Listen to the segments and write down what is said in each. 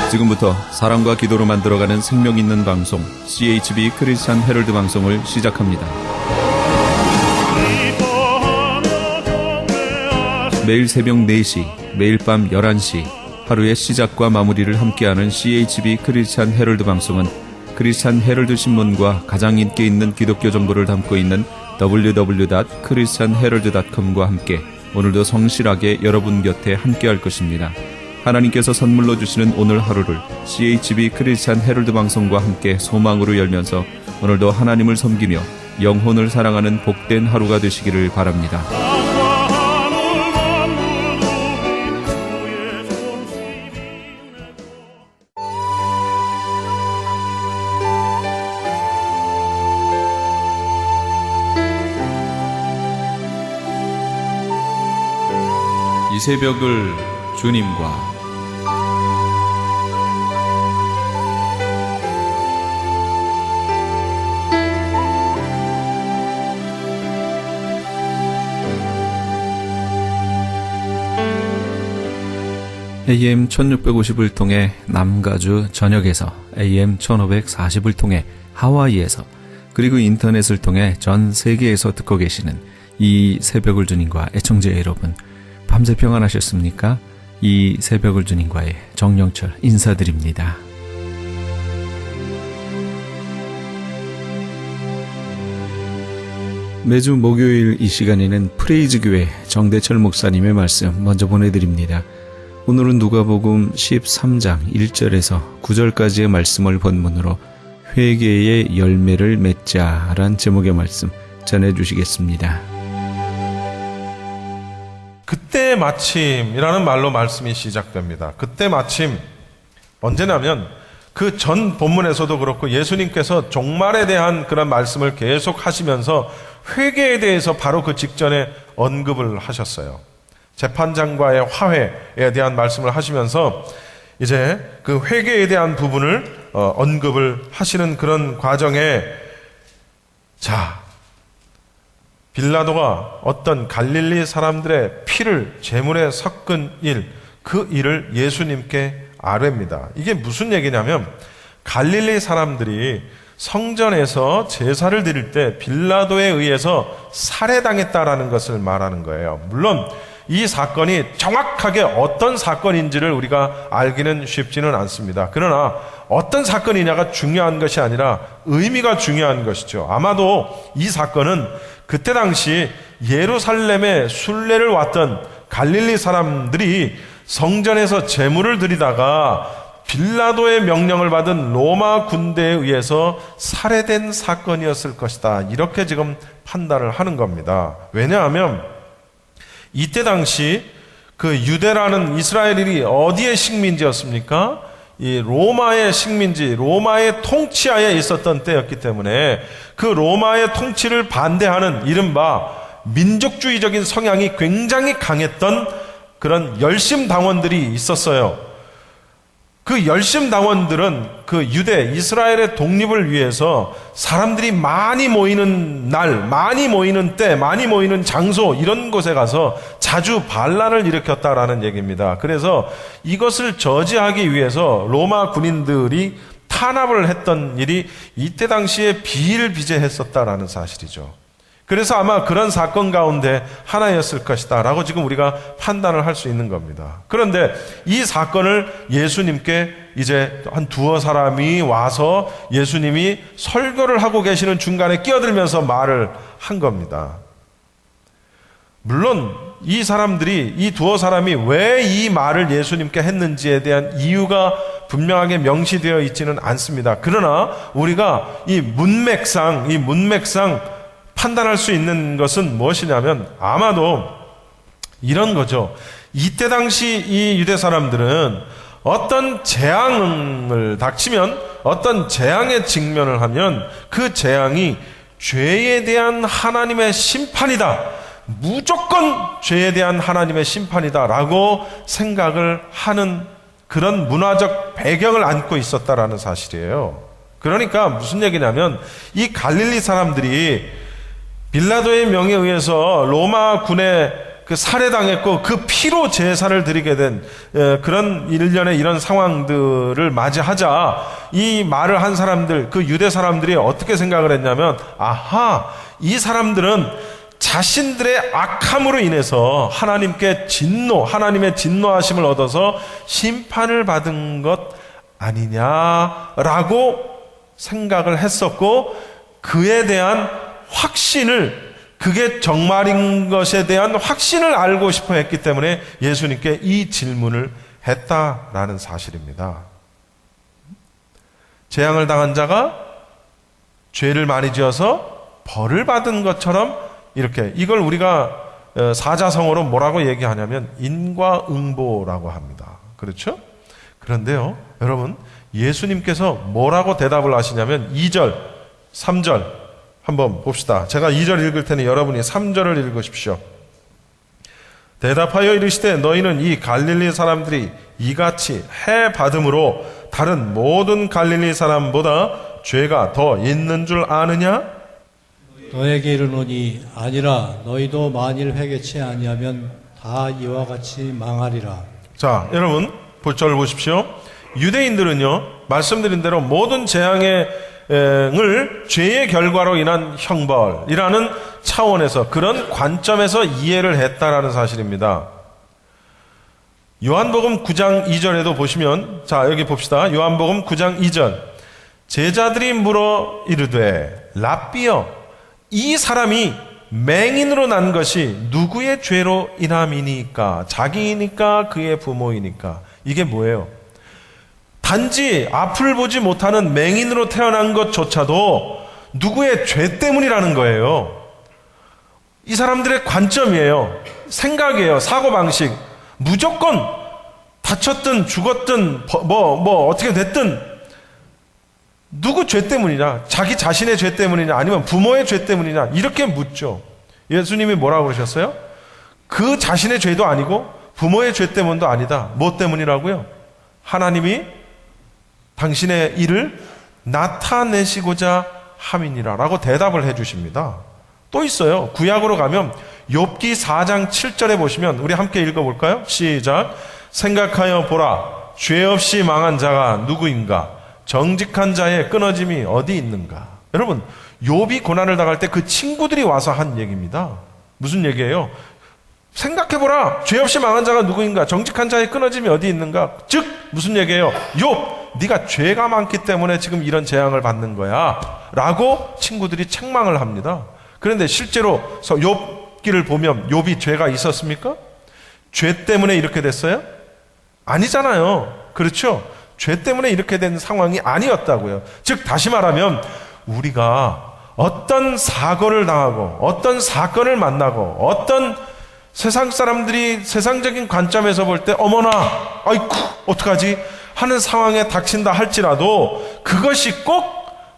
지금부터 사랑과 기도로 만들어가는 생명 있는 방송 CHB 크리스찬 헤럴드 방송을 시작합니다. 매일 새벽 4시, 매일 밤 11시 하루의 시작과 마무리를 함께하는 CHB 크리스찬 헤럴드 방송은 크리스찬 헤럴드 신문과 가장 인기 있는 기독교 정보를 담고 있는 www.christianherald.com과 함께 오늘도 성실하게 여러분 곁에 함께할 것입니다. 하나님께서 선물로 주시는 오늘 하루를 CHB 크리스찬 헤럴드 방송과 함께 소망으로 열면서 오늘도 하나님을 섬기며 영혼을 사랑하는 복된 하루가 되시기를 바랍니다. 이 새벽을 주님과 AM 1650을 통해 남가주 전역에서 AM 1540을 통해 하와이에서 그리고 인터넷을 통해 전 세계에서 듣고 계시는 이 새벽을 주님과 애청자 여러분, 밤새 평안하셨습니까? 이 새벽을 주님과의 정영철 인사드립니다. 매주 목요일 이 시간에는 프레이즈교회 정대철 목사님의 말씀 먼저 보내드립니다. 오늘은 누가복음 13장 1절에서 9절까지의 말씀을 본문으로 회개의 열매를 맺자란 제목의 말씀 전해주시겠습니다. 그때 마침이라는 말로 말씀이 시작됩니다. 그때 마침 언제냐면 그 전 본문에서도 그렇고 예수님께서 종말에 대한 그런 말씀을 계속 하시면서 회개에 대해서 바로 그 직전에 언급을 하셨어요. 재판장과의 화해에 대한 말씀을 하시면서 이제 그 회개에 대한 부분을 언급을 하시는 그런 과정에 빌라도가 어떤 갈릴리 사람들의 피를 제물에 섞은 그 일을 예수님께 아뢰입니다. 이게 무슨 얘기냐면 갈릴리 사람들이 성전에서 제사를 드릴 때 빌라도에 의해서 살해당했다라는 것을 말하는 거예요. 물론 이 사건이 정확하게 어떤 사건인지를 우리가 알기는 쉽지는 않습니다. 그러나 어떤 사건이냐가 중요한 것이 아니라 의미가 중요한 것이죠. 아마도 이 사건은 그때 당시 예루살렘에 순례를 왔던 갈릴리 사람들이 성전에서 제물을 드리다가 빌라도의 명령을 받은 로마 군대에 의해서 살해된 사건이었을 것이다. 이렇게 지금 판단을 하는 겁니다. 왜냐하면 이때 당시 그 유대라는 이스라엘이 어디의 식민지였습니까? 이 로마의 식민지, 로마의 통치하에 있었던 때였기 때문에 그 로마의 통치를 반대하는 이른바 민족주의적인 성향이 굉장히 강했던 그런 열심당원들이 있었어요. 그 열심당원들은 그 유대, 이스라엘의 독립을 위해서 사람들이 많이 모이는 날, 많이 모이는 때, 많이 모이는 장소 이런 곳에 가서 자주 반란을 일으켰다라는 얘기입니다. 그래서 이것을 저지하기 위해서 로마 군인들이 탄압을 했던 일이 이때 당시에 비일비재했었다라는 사실이죠. 그래서 아마 그런 사건 가운데 하나였을 것이다 라고 지금 우리가 판단을 할 수 있는 겁니다. 그런데 이 사건을 예수님께 이제 한 두어 사람이 와서 예수님이 설교를 하고 계시는 중간에 끼어들면서 말을 한 겁니다. 물론 이 사람들이, 이 두어 사람이 왜 이 말을 예수님께 했는지에 대한 이유가 분명하게 명시되어 있지는 않습니다. 그러나 우리가 이 문맥상 판단할 수 있는 것은 무엇이냐면 아마도 이런 거죠. 이때 당시 이 유대 사람들은 어떤 재앙을 닥치면, 어떤 재앙에 직면을 하면 그 재앙이 죄에 대한 하나님의 심판이다. 무조건 죄에 대한 하나님의 심판이다 라고 생각을 하는 그런 문화적 배경을 안고 있었다라는 사실이에요. 그러니까 무슨 얘기냐면 이 갈릴리 사람들이 빌라도의 명에 의해서 로마 군의 그 살해당했고 그 피로 제사를 드리게 된 그런 일련의 이런 상황들을 맞이하자 이 말을 한 사람들, 그 유대 사람들이 어떻게 생각을 했냐면, 아하, 이 사람들은 자신들의 악함으로 인해서 하나님께 하나님의 진노하심을 얻어서 심판을 받은 것 아니냐라고 생각을 했었고, 그에 대한 확신을, 그게 정말인 것에 대한 확신을 알고 싶어 했기 때문에 예수님께 이 질문을 했다라는 사실입니다. 재앙을 당한 자가 죄를 많이 지어서 벌을 받은 것처럼 이렇게, 이걸 우리가 사자성어로 뭐라고 얘기하냐면 인과응보라고 합니다. 그렇죠? 그런데요, 여러분, 예수님께서 뭐라고 대답을 하시냐면 2절, 3절 한번 봅시다. 제가 2절 읽을 테니 여러분이 3절을 읽으십시오. 대답하여 이르시되 너희는 이 갈릴리 사람들이 이같이 해 받음으로 다른 모든 갈릴리 사람보다 죄가 더 있는 줄 아느냐? 너에게 이르노니 아니라 너희도 만일 회개치 아니하면 다 이와 같이 망하리라. 자, 여러분 볼절 보십시오. 유대인들은요, 말씀드린 대로 모든 재앙을 죄의 결과로 인한 형벌이라는 차원에서, 그런 관점에서 이해를 했다라는 사실입니다. 요한복음 9장 2절에도 보시면, 자, 여기 봅시다. 요한복음 9장 2절. 제자들이 물어 이르되 랍비여, 이 사람이 맹인으로 난 것이 누구의 죄로 인함이니까? 자기이니까 그의 부모이니까? 이게 뭐예요? 단지 앞을 보지 못하는 맹인으로 태어난 것조차도 누구의 죄 때문이라는 거예요. 이 사람들의 관점이에요. 생각이에요. 사고방식. 무조건 다쳤든 죽었든 어떻게 됐든 누구 죄 때문이냐? 자기 자신의 죄 때문이냐? 아니면 부모의 죄 때문이냐? 이렇게 묻죠. 예수님이 뭐라고 그러셨어요? 그 자신의 죄도 아니고 부모의 죄 때문도 아니다. 뭐 때문이라고요? 하나님이 당신의 일을 나타내시고자 함이니라 라고 대답을 해 주십니다. 또 있어요. 구약으로 가면 욥기 4장 7절에 보시면, 우리 함께 읽어볼까요? 시작. 생각하여 보라, 죄 없이 망한 자가 누구인가? 정직한 자의 끊어짐이 어디 있는가? 여러분, 욥이 고난을 당할 때 그 친구들이 와서 한 얘기입니다. 무슨 얘기예요? 생각해보라, 죄 없이 망한 자가 누구인가? 정직한 자의 끊어짐이 어디 있는가? 즉 무슨 얘기예요? 욥, 네가 죄가 많기 때문에 지금 이런 재앙을 받는 거야 라고 친구들이 책망을 합니다. 그런데 실제로 욥기를 보면 욥이 죄가 있었습니까? 죄 때문에 이렇게 됐어요? 아니잖아요. 그렇죠? 죄 때문에 이렇게 된 상황이 아니었다고요. 즉 다시 말하면 우리가 어떤 사고를 당하고 어떤 사건을 만나고 어떤 세상 사람들이 세상적인 관점에서 볼 때 어머나 아이쿠 어떡하지 하는 상황에 닥친다 할지라도 그것이 꼭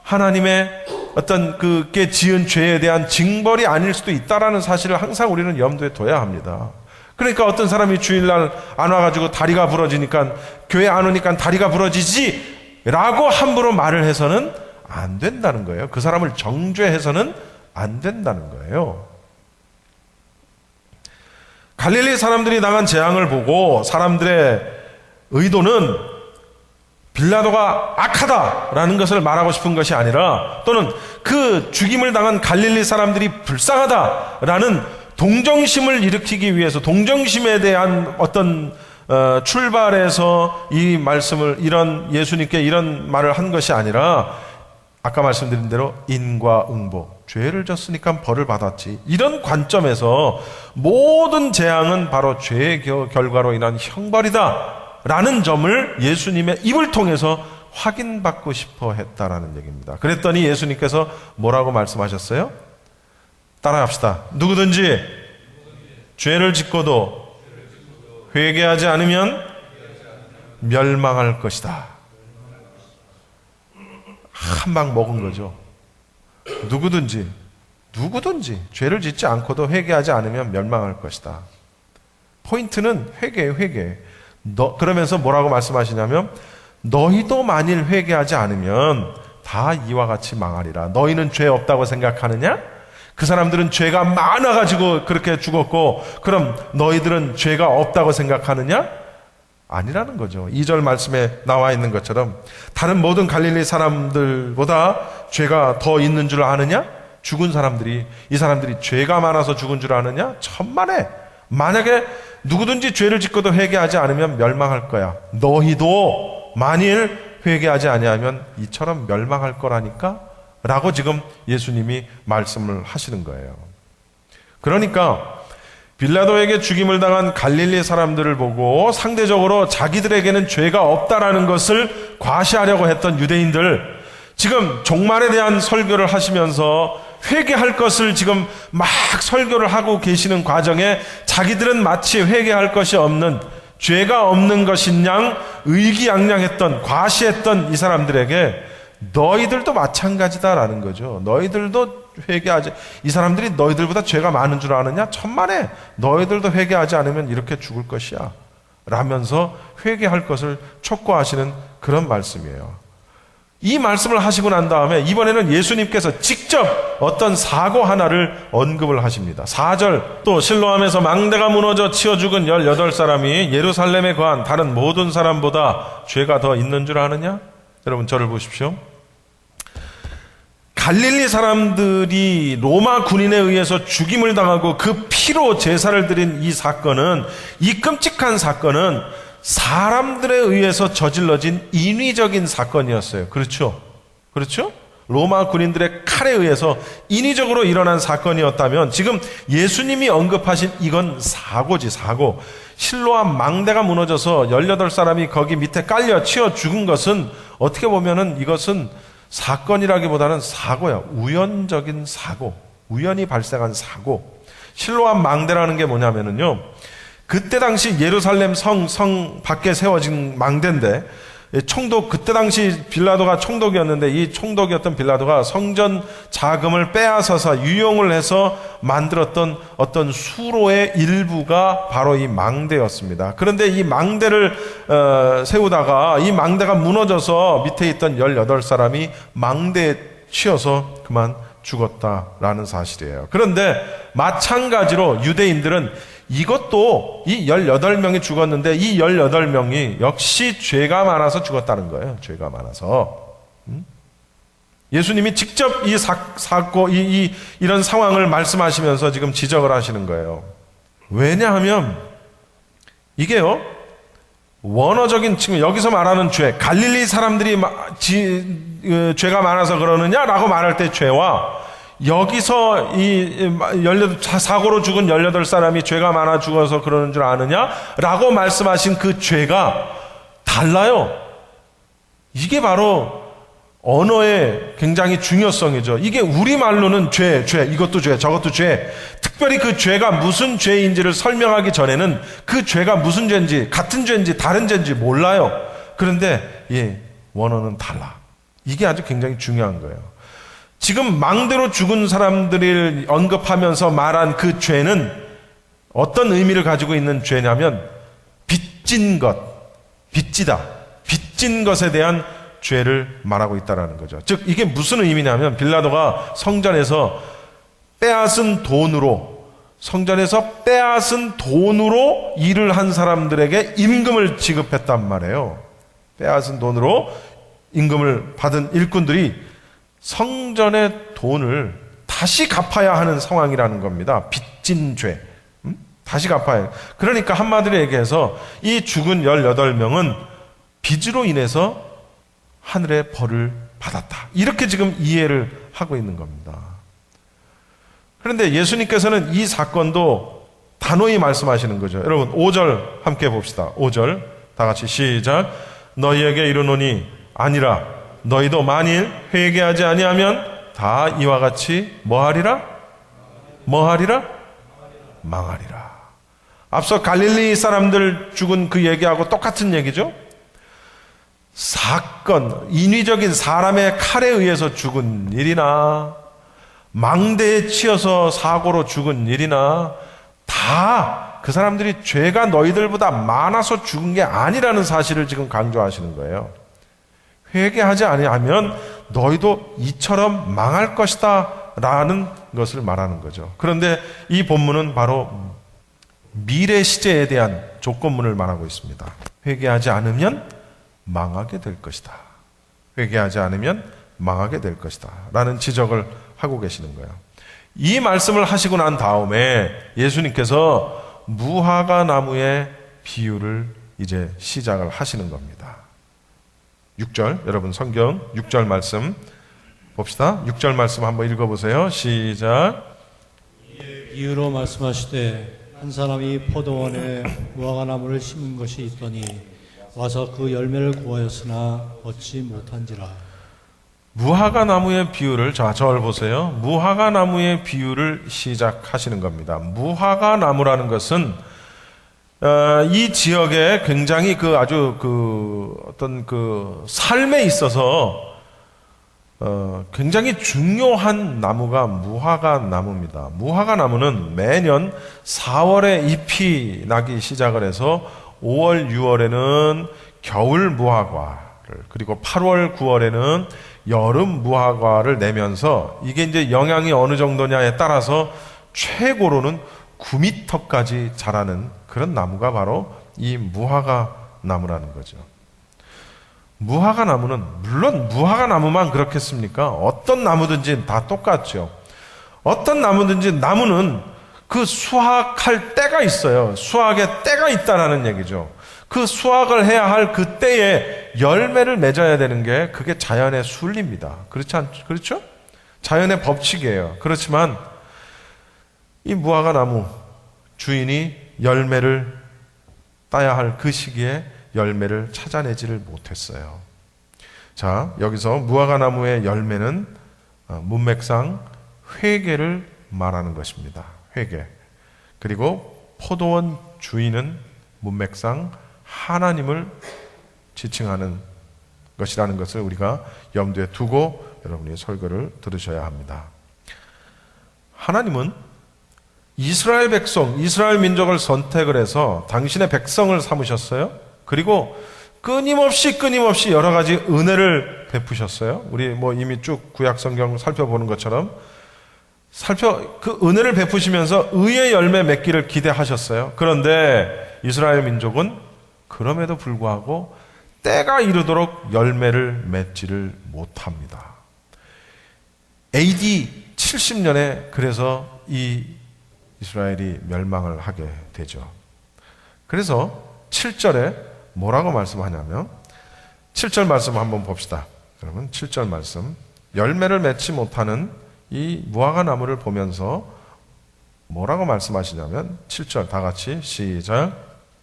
하나님의 어떤 그게 지은 죄에 대한 징벌이 아닐 수도 있다라는 사실을 항상 우리는 염두에 둬야 합니다. 그러니까 어떤 사람이 주일날 안 와가지고 다리가 부러지니까, 교회 안 오니까 다리가 부러지지 라고 함부로 말을 해서는 안 된다는 거예요. 그 사람을 정죄해서는 안 된다는 거예요. 갈릴리 사람들이 당한 재앙을 보고 사람들의 의도는 빌라도가 악하다라는 것을 말하고 싶은 것이 아니라, 또는 그 죽임을 당한 갈릴리 사람들이 불쌍하다라는 동정심을 일으키기 위해서, 동정심에 대한 어떤 출발에서 이 말씀을, 이런 예수님께 이런 말을 한 것이 아니라, 아까 말씀드린 대로 인과응보, 죄를 졌으니까 벌을 받았지, 이런 관점에서 모든 재앙은 바로 죄의 결과로 인한 형벌이다 라는 점을 예수님의 입을 통해서 확인받고 싶어 했다라는 얘기입니다. 그랬더니 예수님께서 뭐라고 말씀하셨어요? 따라합시다. 누구든지 죄를 짓고도 회개하지 않으면 멸망할 것이다. 한 방 먹은 거죠. 누구든지 죄를 짓지 않고도 회개하지 않으면 멸망할 것이다. 포인트는 회개예요, 회개. 그러면서 뭐라고 말씀하시냐면, 너희도 만일 회개하지 않으면 다 이와 같이 망하리라. 너희는 죄 없다고 생각하느냐? 그 사람들은 죄가 많아가지고 그렇게 죽었고, 그럼 너희들은 죄가 없다고 생각하느냐? 아니라는 거죠. 2절 말씀에 나와 있는 것처럼 다른 모든 갈릴리 사람들보다 죄가 더 있는 줄 아느냐? 죽은 사람들이, 이 사람들이 죄가 많아서 죽은 줄 아느냐? 천만에. 만약에 누구든지 죄를 짓고도 회개하지 않으면 멸망할 거야. 너희도 만일 회개하지 아니하면 이처럼 멸망할 거라니까? 라고 지금 예수님이 말씀을 하시는 거예요. 그러니까 빌라도에게 죽임을 당한 갈릴리 사람들을 보고 상대적으로 자기들에게는 죄가 없다라는 것을 과시하려고 했던 유대인들, 지금 종말에 대한 설교를 하시면서 회개할 것을 지금 막 설교를 하고 계시는 과정에 자기들은 마치 회개할 것이 없는, 죄가 없는 것인 양 의기양양했던, 과시했던 이 사람들에게 너희들도 마찬가지다라는 거죠. 너희들도 회개하지, 이 사람들이 너희들보다 죄가 많은 줄 아느냐? 천만에. 너희들도 회개하지 않으면 이렇게 죽을 것이야 라면서 회개할 것을 촉구하시는 그런 말씀이에요. 이 말씀을 하시고 난 다음에 이번에는 예수님께서 직접 어떤 사고 하나를 언급을 하십니다. 4절, 또 실로암에서 망대가 무너져 치어 죽은 18사람이 예루살렘에 거한 다른 모든 사람보다 죄가 더 있는 줄 아느냐? 여러분 저를 보십시오. 갈릴리 사람들이 로마 군인에 의해서 죽임을 당하고 그 피로 제사를 드린 이 사건은, 이 끔찍한 사건은 사람들에 의해서 저질러진 인위적인 사건이었어요. 그렇죠? 그렇죠? 로마 군인들의 칼에 의해서 인위적으로 일어난 사건이었다면 지금 예수님이 언급하신 이건 사고지, 사고. 실로암 망대가 무너져서 18사람이 거기 밑에 깔려 치어 죽은 것은 어떻게 보면은 이것은 사건이라기보다는 사고야. 우연적인 사고. 우연히 발생한 사고. 실로암 망대라는 게 뭐냐면은요, 그때 당시 예루살렘 성 밖에 세워진 망대인데, 총독, 그때 당시 빌라도가 총독이었는데 이 총독이었던 빌라도가 성전 자금을 빼앗아서 유용을 해서 만들었던 어떤 수로의 일부가 바로 이 망대였습니다. 그런데 이 망대를 세우다가 이 망대가 무너져서 밑에 있던 18사람이 망대에 치여서 그만 죽었다라는 사실이에요. 그런데 마찬가지로 유대인들은 이것도 이 18명이 죽었는데 이 18명이 역시 죄가 많아서 죽었다는 거예요. 죄가 많아서. 예수님이 직접 이 사건, 이런 상황을 말씀하시면서 지금 지적을 하시는 거예요. 왜냐하면 이게요, 원어적인 측면, 여기서 말하는 죄, 갈릴리 사람들이 죄가 많아서 그러느냐라고 말할 때 죄와 여기서 사고로 죽은 18사람이 죄가 많아 죽어서 그러는 줄 아느냐라고 말씀하신 그 죄가 달라요. 이게 바로 언어의 굉장히 중요성이죠. 이게 우리말로는 죄, 이것도 죄, 저것도 죄. 특별히 그 죄가 무슨 죄인지를 설명하기 전에는 그 죄가 무슨 죄인지, 같은 죄인지 다른 죄인지 몰라요. 그런데 원어는 달라. 이게 아주 굉장히 중요한 거예요. 지금 망대로 죽은 사람들을 언급하면서 말한 그 죄는 어떤 의미를 가지고 있는 죄냐면 빚진 것, 빚지다, 빚진 것에 대한 죄를 말하고 있다는 거죠. 즉 이게 무슨 의미냐면 빌라도가 성전에서 빼앗은 돈으로 일을 한 사람들에게 임금을 지급했단 말이에요. 빼앗은 돈으로 임금을 받은 일꾼들이 성전의 돈을 다시 갚아야 하는 상황이라는 겁니다. 빚진 죄. 다시 갚아야 해요. 그러니까 한마디로 얘기해서 이 죽은 18명은 빚으로 인해서 하늘의 벌을 받았다. 이렇게 지금 이해를 하고 있는 겁니다. 그런데 예수님께서는 이 사건도 단호히 말씀하시는 거죠. 여러분 5절 함께 봅시다. 5절 다 같이 시작. 너희에게 이르노니 아니라 너희도 만일 회개하지 아니하면 다 이와 같이 뭐하리라? 망하리라. 앞서 갈릴리 사람들 죽은 그 얘기하고 똑같은 얘기죠. 사건, 인위적인 사람의 칼에 의해서 죽은 일이나 망대에 치여서 사고로 죽은 일이나 다 그 사람들이 죄가 너희들보다 많아서 죽은 게 아니라는 사실을 지금 강조하시는 거예요. 회개하지 아니하면 너희도 이처럼 망할 것이다 망하다라는 것을 말하는 거죠. 그런데 이 본문은 바로 미래 시제에 대한 조건문을 말하고 있습니다. 회개하지 않으면 망하게 될 것이다. 회개하지 않으면 망하게 될 것이다. 라는 지적을 하고 계시는 거예요. 이 말씀을 하시고 난 다음에 예수님께서 무화과 나무의 비유를 이제 시작을 하시는 겁니다. 6절, 여러분 성경 6절 말씀 봅시다. 6절 말씀 한번 읽어보세요. 시작. 이유로 말씀하시되 한 사람이 포도원에 무화과 나무를 심은 것이 있더니 와서 그 열매를 구하였으나 얻지 못한지라. 무화과 나무의 비유를, 자, 저를 보세요. 무화과 나무의 비유를 시작하시는 겁니다. 무화과 나무라는 것은 이 지역에 굉장히 어떤 삶에 있어서 굉장히 중요한 나무가 무화과 나무입니다. 무화과 나무는 매년 4월에 잎이 나기 시작을 해서 5월, 6월에는 겨울 무화과를, 그리고 8월, 9월에는 여름 무화과를 내면서 이게 이제 영양이 어느 정도냐에 따라서 최고로는 9m까지 자라는 그런 나무가 바로 이 무화과 나무라는 거죠. 무화과 나무는 물론 무화과 나무만 그렇겠습니까? 어떤 나무든지 다 똑같죠. 어떤 나무든지 나무는 그 수확할 때가 있어요. 수확의 때가 있다라는 얘기죠. 그 수확을 해야 할 그 때에 열매를 맺어야 되는 게 그게 자연의 순리입니다. 그렇죠? 자연의 법칙이에요. 그렇지만 이 무화과 나무 주인이 열매를 따야 할 그 시기에 열매를 찾아내지를 못했어요. 자, 여기서 무화과 나무의 열매는 문맥상 회개를 말하는 것입니다. 회개. 그리고 포도원 주인은 문맥상 하나님을 지칭하는 것이라는 것을 우리가 염두에 두고 여러분이 설교를 들으셔야 합니다. 하나님은 이스라엘 백성, 이스라엘 민족을 선택을 해서 당신의 백성을 삼으셨어요. 그리고 끊임없이 여러 가지 은혜를 베푸셨어요. 우리 이미 쭉 구약 성경 살펴보는 것처럼 그 은혜를 베푸시면서 의의 열매 맺기를 기대하셨어요. 그런데 이스라엘 민족은 그럼에도 불구하고 때가 이르도록 열매를 맺지를 못합니다. AD 70년에 그래서 이 이스라엘이 멸망을 하게 되죠. 그래서 7절에 뭐라고 말씀하냐면 7절 말씀 한번 봅시다. 여러분 7절 말씀, 열매를 맺지 못하는 이 무화과 나무를 보면서 뭐라고 말씀하시냐면 7절 다 같이 시작.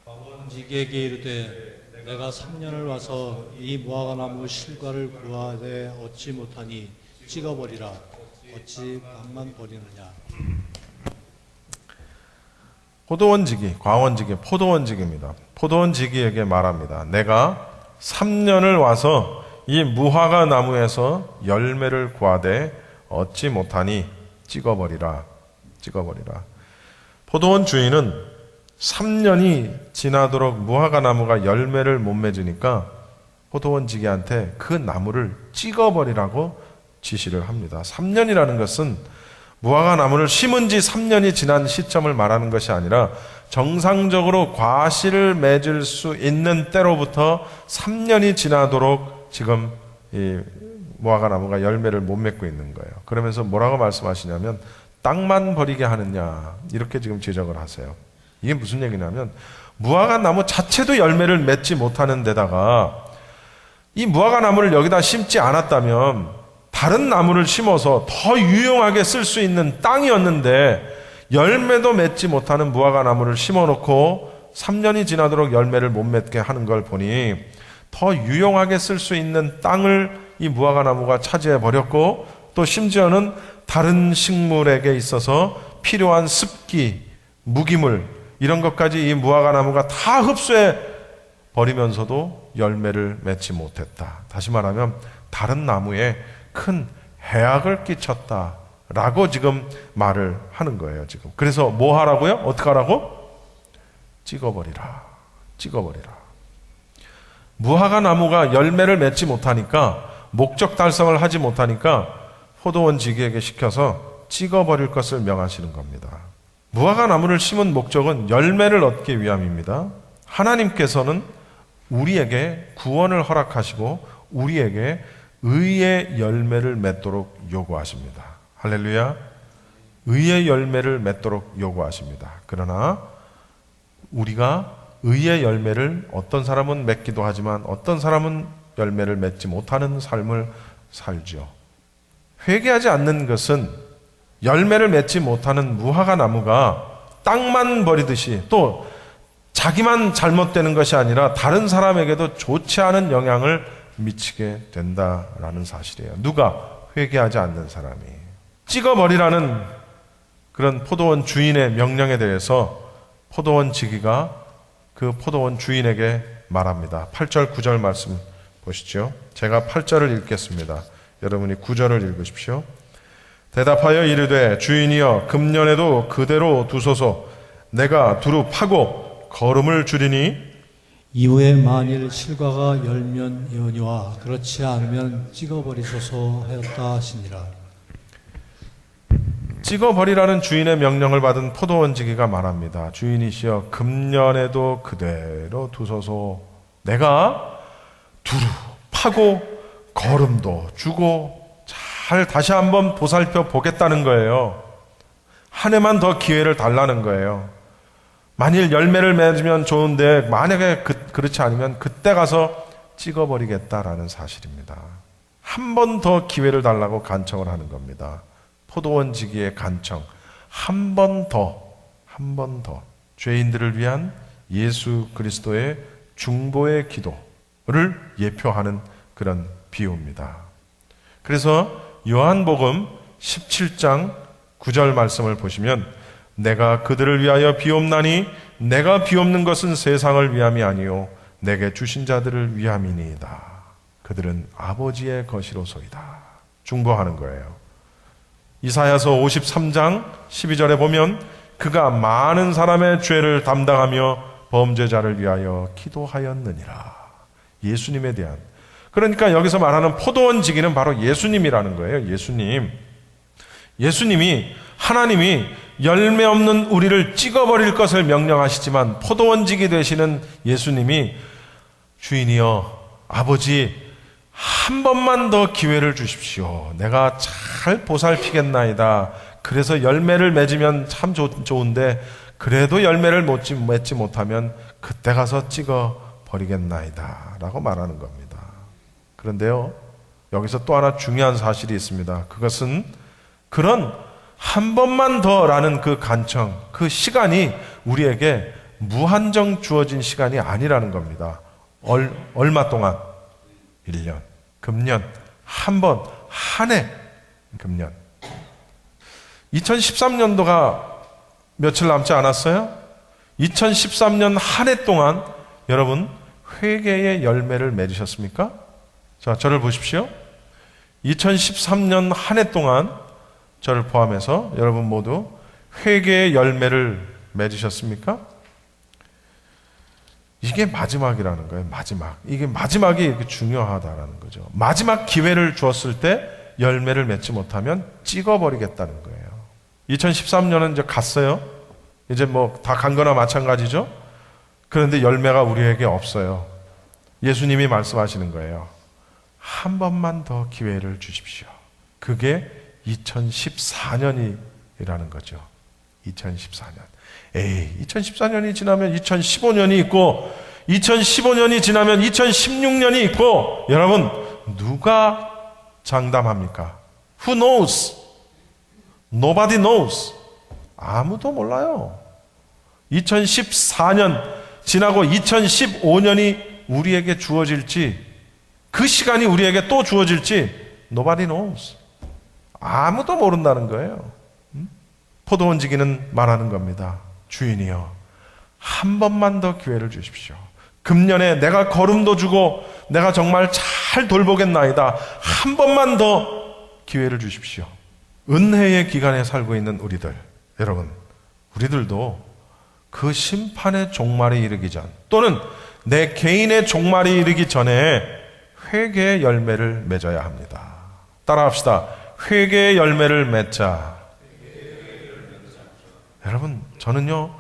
광원지기에게 이르되 내가 3년을 와서 이 무화과 나무 실과를 구하되 얻지 못하니 찍어버리라. 어찌 밭만 버리느냐. 포도원지기, 광원지기, 포도원지기입니다. 포도원지기에게 말합니다. 내가 3년을 와서 이 무화과 나무에서 열매를 구하되 얻지 못하니 찍어버리라. 포도원 주인은 3년이 지나도록 무화과 나무가 열매를 못 맺으니까 포도원지기한테 그 나무를 찍어버리라고 지시를 합니다. 3년이라는 것은 무화과 나무를 심은 지 3년이 지난 시점을 말하는 것이 아니라 정상적으로 과실을 맺을 수 있는 때로부터 3년이 지나도록 지금 이 무화과 나무가 열매를 못 맺고 있는 거예요. 그러면서 뭐라고 말씀하시냐면 땅만 버리게 하느냐 이렇게 지금 지적을 하세요. 이게 무슨 얘기냐면 무화과 나무 자체도 열매를 맺지 못하는 데다가 이 무화과 나무를 여기다 심지 않았다면 다른 나무를 심어서 더 유용하게 쓸 수 있는 땅이었는데 열매도 맺지 못하는 무화과 나무를 심어놓고 3년이 지나도록 열매를 못 맺게 하는 걸 보니 더 유용하게 쓸 수 있는 땅을 이 무화과 나무가 차지해 버렸고 또 심지어는 다른 식물에게 있어서 필요한 습기, 무기물 이런 것까지 이 무화과 나무가 다 흡수해 버리면서도 열매를 맺지 못했다. 다시 말하면 다른 나무에 큰 해악을 끼쳤다라고 지금 말을 하는 거예요. 지금 그래서 뭐 하라고요? 어떻게 하라고? 찍어버리라. 무화과 나무가 열매를 맺지 못하니까 목적 달성을 하지 못하니까 포도원 지기에게 시켜서 찍어버릴 것을 명하시는 겁니다. 무화과 나무를 심은 목적은 열매를 얻기 위함입니다. 하나님께서는 우리에게 구원을 허락하시고 우리에게 의의 열매를 맺도록 요구하십니다. 할렐루야. 의의 열매를 맺도록 요구하십니다. 그러나 우리가 의의 열매를 어떤 사람은 맺기도 하지만 어떤 사람은 열매를 맺지 못하는 삶을 살죠. 회개하지 않는 것은 열매를 맺지 못하는 무화과 나무가 땅만 버리듯이 또 자기만 잘못되는 것이 아니라 다른 사람에게도 좋지 않은 영향을 미치게 된다라는 사실이에요. 누가? 회개하지 않는 사람이. 찍어버리라는 그런 포도원 주인의 명령에 대해서 포도원 지기가 그 포도원 주인에게 말합니다. 8절 9절 말씀 보시죠. 제가 8절을 읽겠습니다. 여러분이 9절을 읽으십시오. 대답하여 이르되 주인이여 금년에도 그대로 두소서. 내가 두루 파고 거름을 줄이니 이후에 만일 실과가 열면 이오니와 그렇지 않으면 찍어버리소서 하였다 하시니라. 찍어버리라는 주인의 명령을 받은 포도원 지기가 말합니다. 주인이시여 금년에도 그대로 두소서. 내가 두루 파고 거름도 주고 잘 다시 한번 보살펴 보겠다는 거예요. 한 해만 더 기회를 달라는 거예요. 만일 열매를 맺으면 좋은데 만약에 그렇지 않으면 그때 가서 찍어버리겠다라는 사실입니다. 한 번 더 기회를 달라고 간청을 하는 겁니다. 포도원 지기의 간청. 한 번 더 죄인들을 위한 예수 그리스도의 중보의 기도를 예표하는 그런 비유입니다. 그래서 요한복음 17장 9절 말씀을 보시면 내가 그들을 위하여 비옵나니 내가 비옵는 것은 세상을 위함이 아니요 내게 주신 자들을 위함이니이다. 그들은 아버지의 것이로소이다. 중보하는 거예요. 이사야서 53장 12절에 보면 그가 많은 사람의 죄를 담당하며 범죄자를 위하여 기도하였느니라. 예수님에 대한. 그러니까 여기서 말하는 포도원 지기는 바로 예수님이라는 거예요. 예수님이 하나님이 열매 없는 우리를 찍어버릴 것을 명령하시지만 포도원 지기 되시는 예수님이 주인이여 아버지 한 번만 더 기회를 주십시오. 내가 잘 보살피겠나이다. 그래서 열매를 맺으면 참 좋은데 그래도 열매를 맺지 못하면 그때 가서 찍어버리겠나이다 라고 말하는 겁니다. 그런데요, 여기서 또 하나 중요한 사실이 있습니다. 그것은 그런 한 번만 더라는 그 간청, 그 시간이 우리에게 무한정 주어진 시간이 아니라는 겁니다. 얼마 동안? 1년, 금년, 한 번, 한 해, 금년. 2013년도가 며칠 남지 않았어요? 2013년 한 해 동안 여러분 회개의 열매를 맺으셨습니까? 자, 저를 보십시오. 2013년 한 해 동안 저를 포함해서 여러분 모두 회개의 열매를 맺으셨습니까? 이게 마지막이라는 거예요. 마지막. 이게 마지막이 이렇게 중요하다라는 거죠. 마지막 기회를 주었을 때 열매를 맺지 못하면 찍어버리겠다는 거예요. 2013년은 이제 갔어요. 이제 뭐 다 간 거나 마찬가지죠. 그런데 열매가 우리에게 없어요. 예수님이 말씀하시는 거예요. 한 번만 더 기회를 주십시오. 그게 2014년이라는 거죠. 2014년. 2014년이 지나면 2015년이 있고 2015년이 지나면 2016년이 있고 여러분 누가 장담합니까? Who knows? Nobody knows. 아무도 몰라요. 2014년 지나고 2015년이 우리에게 주어질지 그 시간이 우리에게 또 주어질지 Nobody knows. 아무도 모른다는 거예요. 포도원 지기는 말하는 겁니다. 주인이여 한 번만 더 기회를 주십시오. 금년에 내가 거름도 주고 내가 정말 잘 돌보겠나이다. 한 번만 더 기회를 주십시오. 은혜의 기간에 살고 있는 우리들, 여러분 우리들도 그 심판의 종말에 이르기 전 또는 내 개인의 종말에 이르기 전에 회개의 열매를 맺어야 합니다. 따라합시다. 회개의 열매를 맺자. 여러분, 저는요,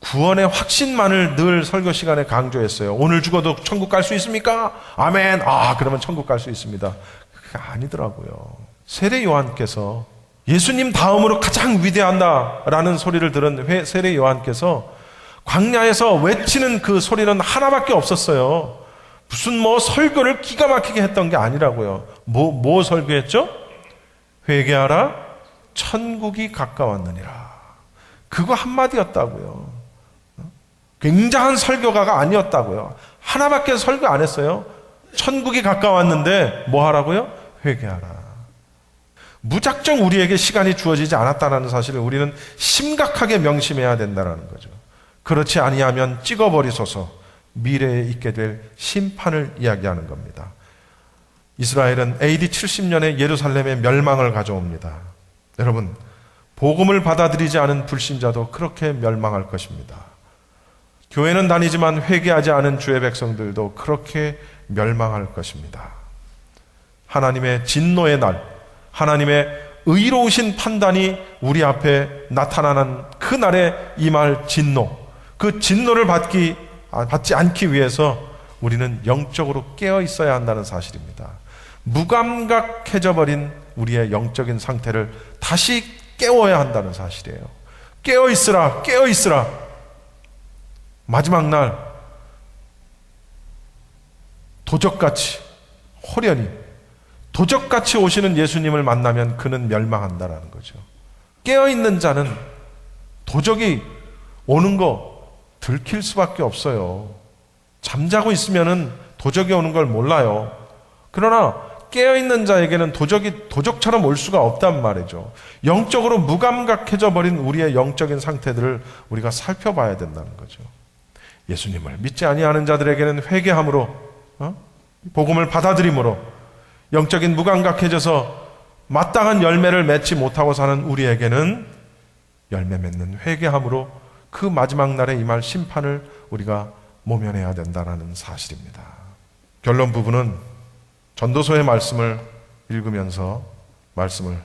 구원의 확신만을 늘 설교 시간에 강조했어요. 오늘 죽어도 천국 갈 수 있습니까? 아멘. 그러면 천국 갈 수 있습니다. 그게 아니더라고요. 세례 요한께서 예수님 다음으로 가장 위대하다라는 소리를 들은 세례 요한께서 광야에서 외치는 그 소리는 하나밖에 없었어요. 무슨 설교를 기가 막히게 했던 게 아니라고요. 뭐 설교했죠? 회개하라, 천국이 가까웠느니라. 그거 한마디였다고요. 굉장한 설교가가 아니었다고요. 하나밖에 설교 안 했어요. 천국이 가까웠는데 뭐 하라고요? 회개하라. 무작정 우리에게 시간이 주어지지 않았다는 사실을 우리는 심각하게 명심해야 된다는 거죠. 그렇지 아니하면 찍어버리소서, 미래에 있게 될 심판을 이야기하는 겁니다. 이스라엘은 AD 70년에 예루살렘의 멸망을 가져옵니다. 여러분, 복음을 받아들이지 않은 불신자도 그렇게 멸망할 것입니다. 교회는 다니지만 회개하지 않은 주의 백성들도 그렇게 멸망할 것입니다. 하나님의 진노의 날, 하나님의 의로우신 판단이 우리 앞에 나타나는 그 날에 임할 진노, 그 진노를 받지 않기 위해서 우리는 영적으로 깨어 있어야 한다는 사실입니다. 무감각해져 버린 우리의 영적인 상태를 다시 깨워야 한다는 사실이에요. 깨어 있으라, 깨어 있으라. 마지막 날 도적같이 호련히 도적같이 오시는 예수님을 만나면 그는 멸망한다라는 거죠. 깨어있는 자는 도적이 오는 거 들킬 수밖에 없어요. 잠자고 있으면은 도적이 오는 걸 몰라요. 그러나 깨어있는 자에게는 도적이 도적처럼 올 수가 없단 말이죠. 영적으로 무감각해져 버린 우리의 영적인 상태들을 우리가 살펴봐야 된다는 거죠. 예수님을 믿지 아니하는 자들에게는 회개함으로, 복음을 받아들임으로, 영적인 무감각해져서 마땅한 열매를 맺지 못하고 사는 우리에게는 열매 맺는 회개함으로 그 마지막 날에 임할 심판을 우리가 모면해야 된다는 사실입니다. 결론 부분은 전도서의 말씀을 읽으면서 말씀을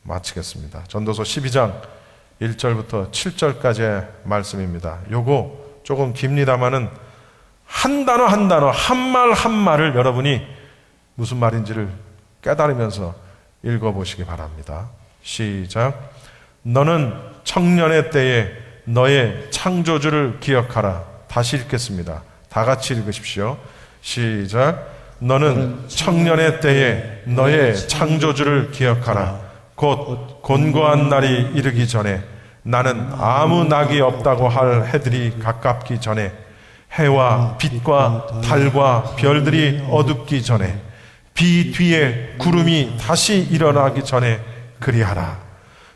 마치겠습니다. 전도서 12장 1절부터 7절까지의 말씀입니다. 요거 조금 깁니다마는 한 단어 한 단어, 한 말 한 말을 여러분이 무슨 말인지를 깨달으면서 읽어보시기 바랍니다. 시작. 너는 청년의 때에 너의 창조주를 기억하라. 다시 읽겠습니다. 다 같이 읽으십시오. 시작. 너는 청년의 때에 너의 창조주를 기억하라. 곧 곤고한 날이 이르기 전에 나는 아무 낙이 없다고 할 해들이 가깝기 전에 해와 빛과 달과 별들이 어둡기 전에 비 뒤에 구름이 다시 일어나기 전에 그리하라.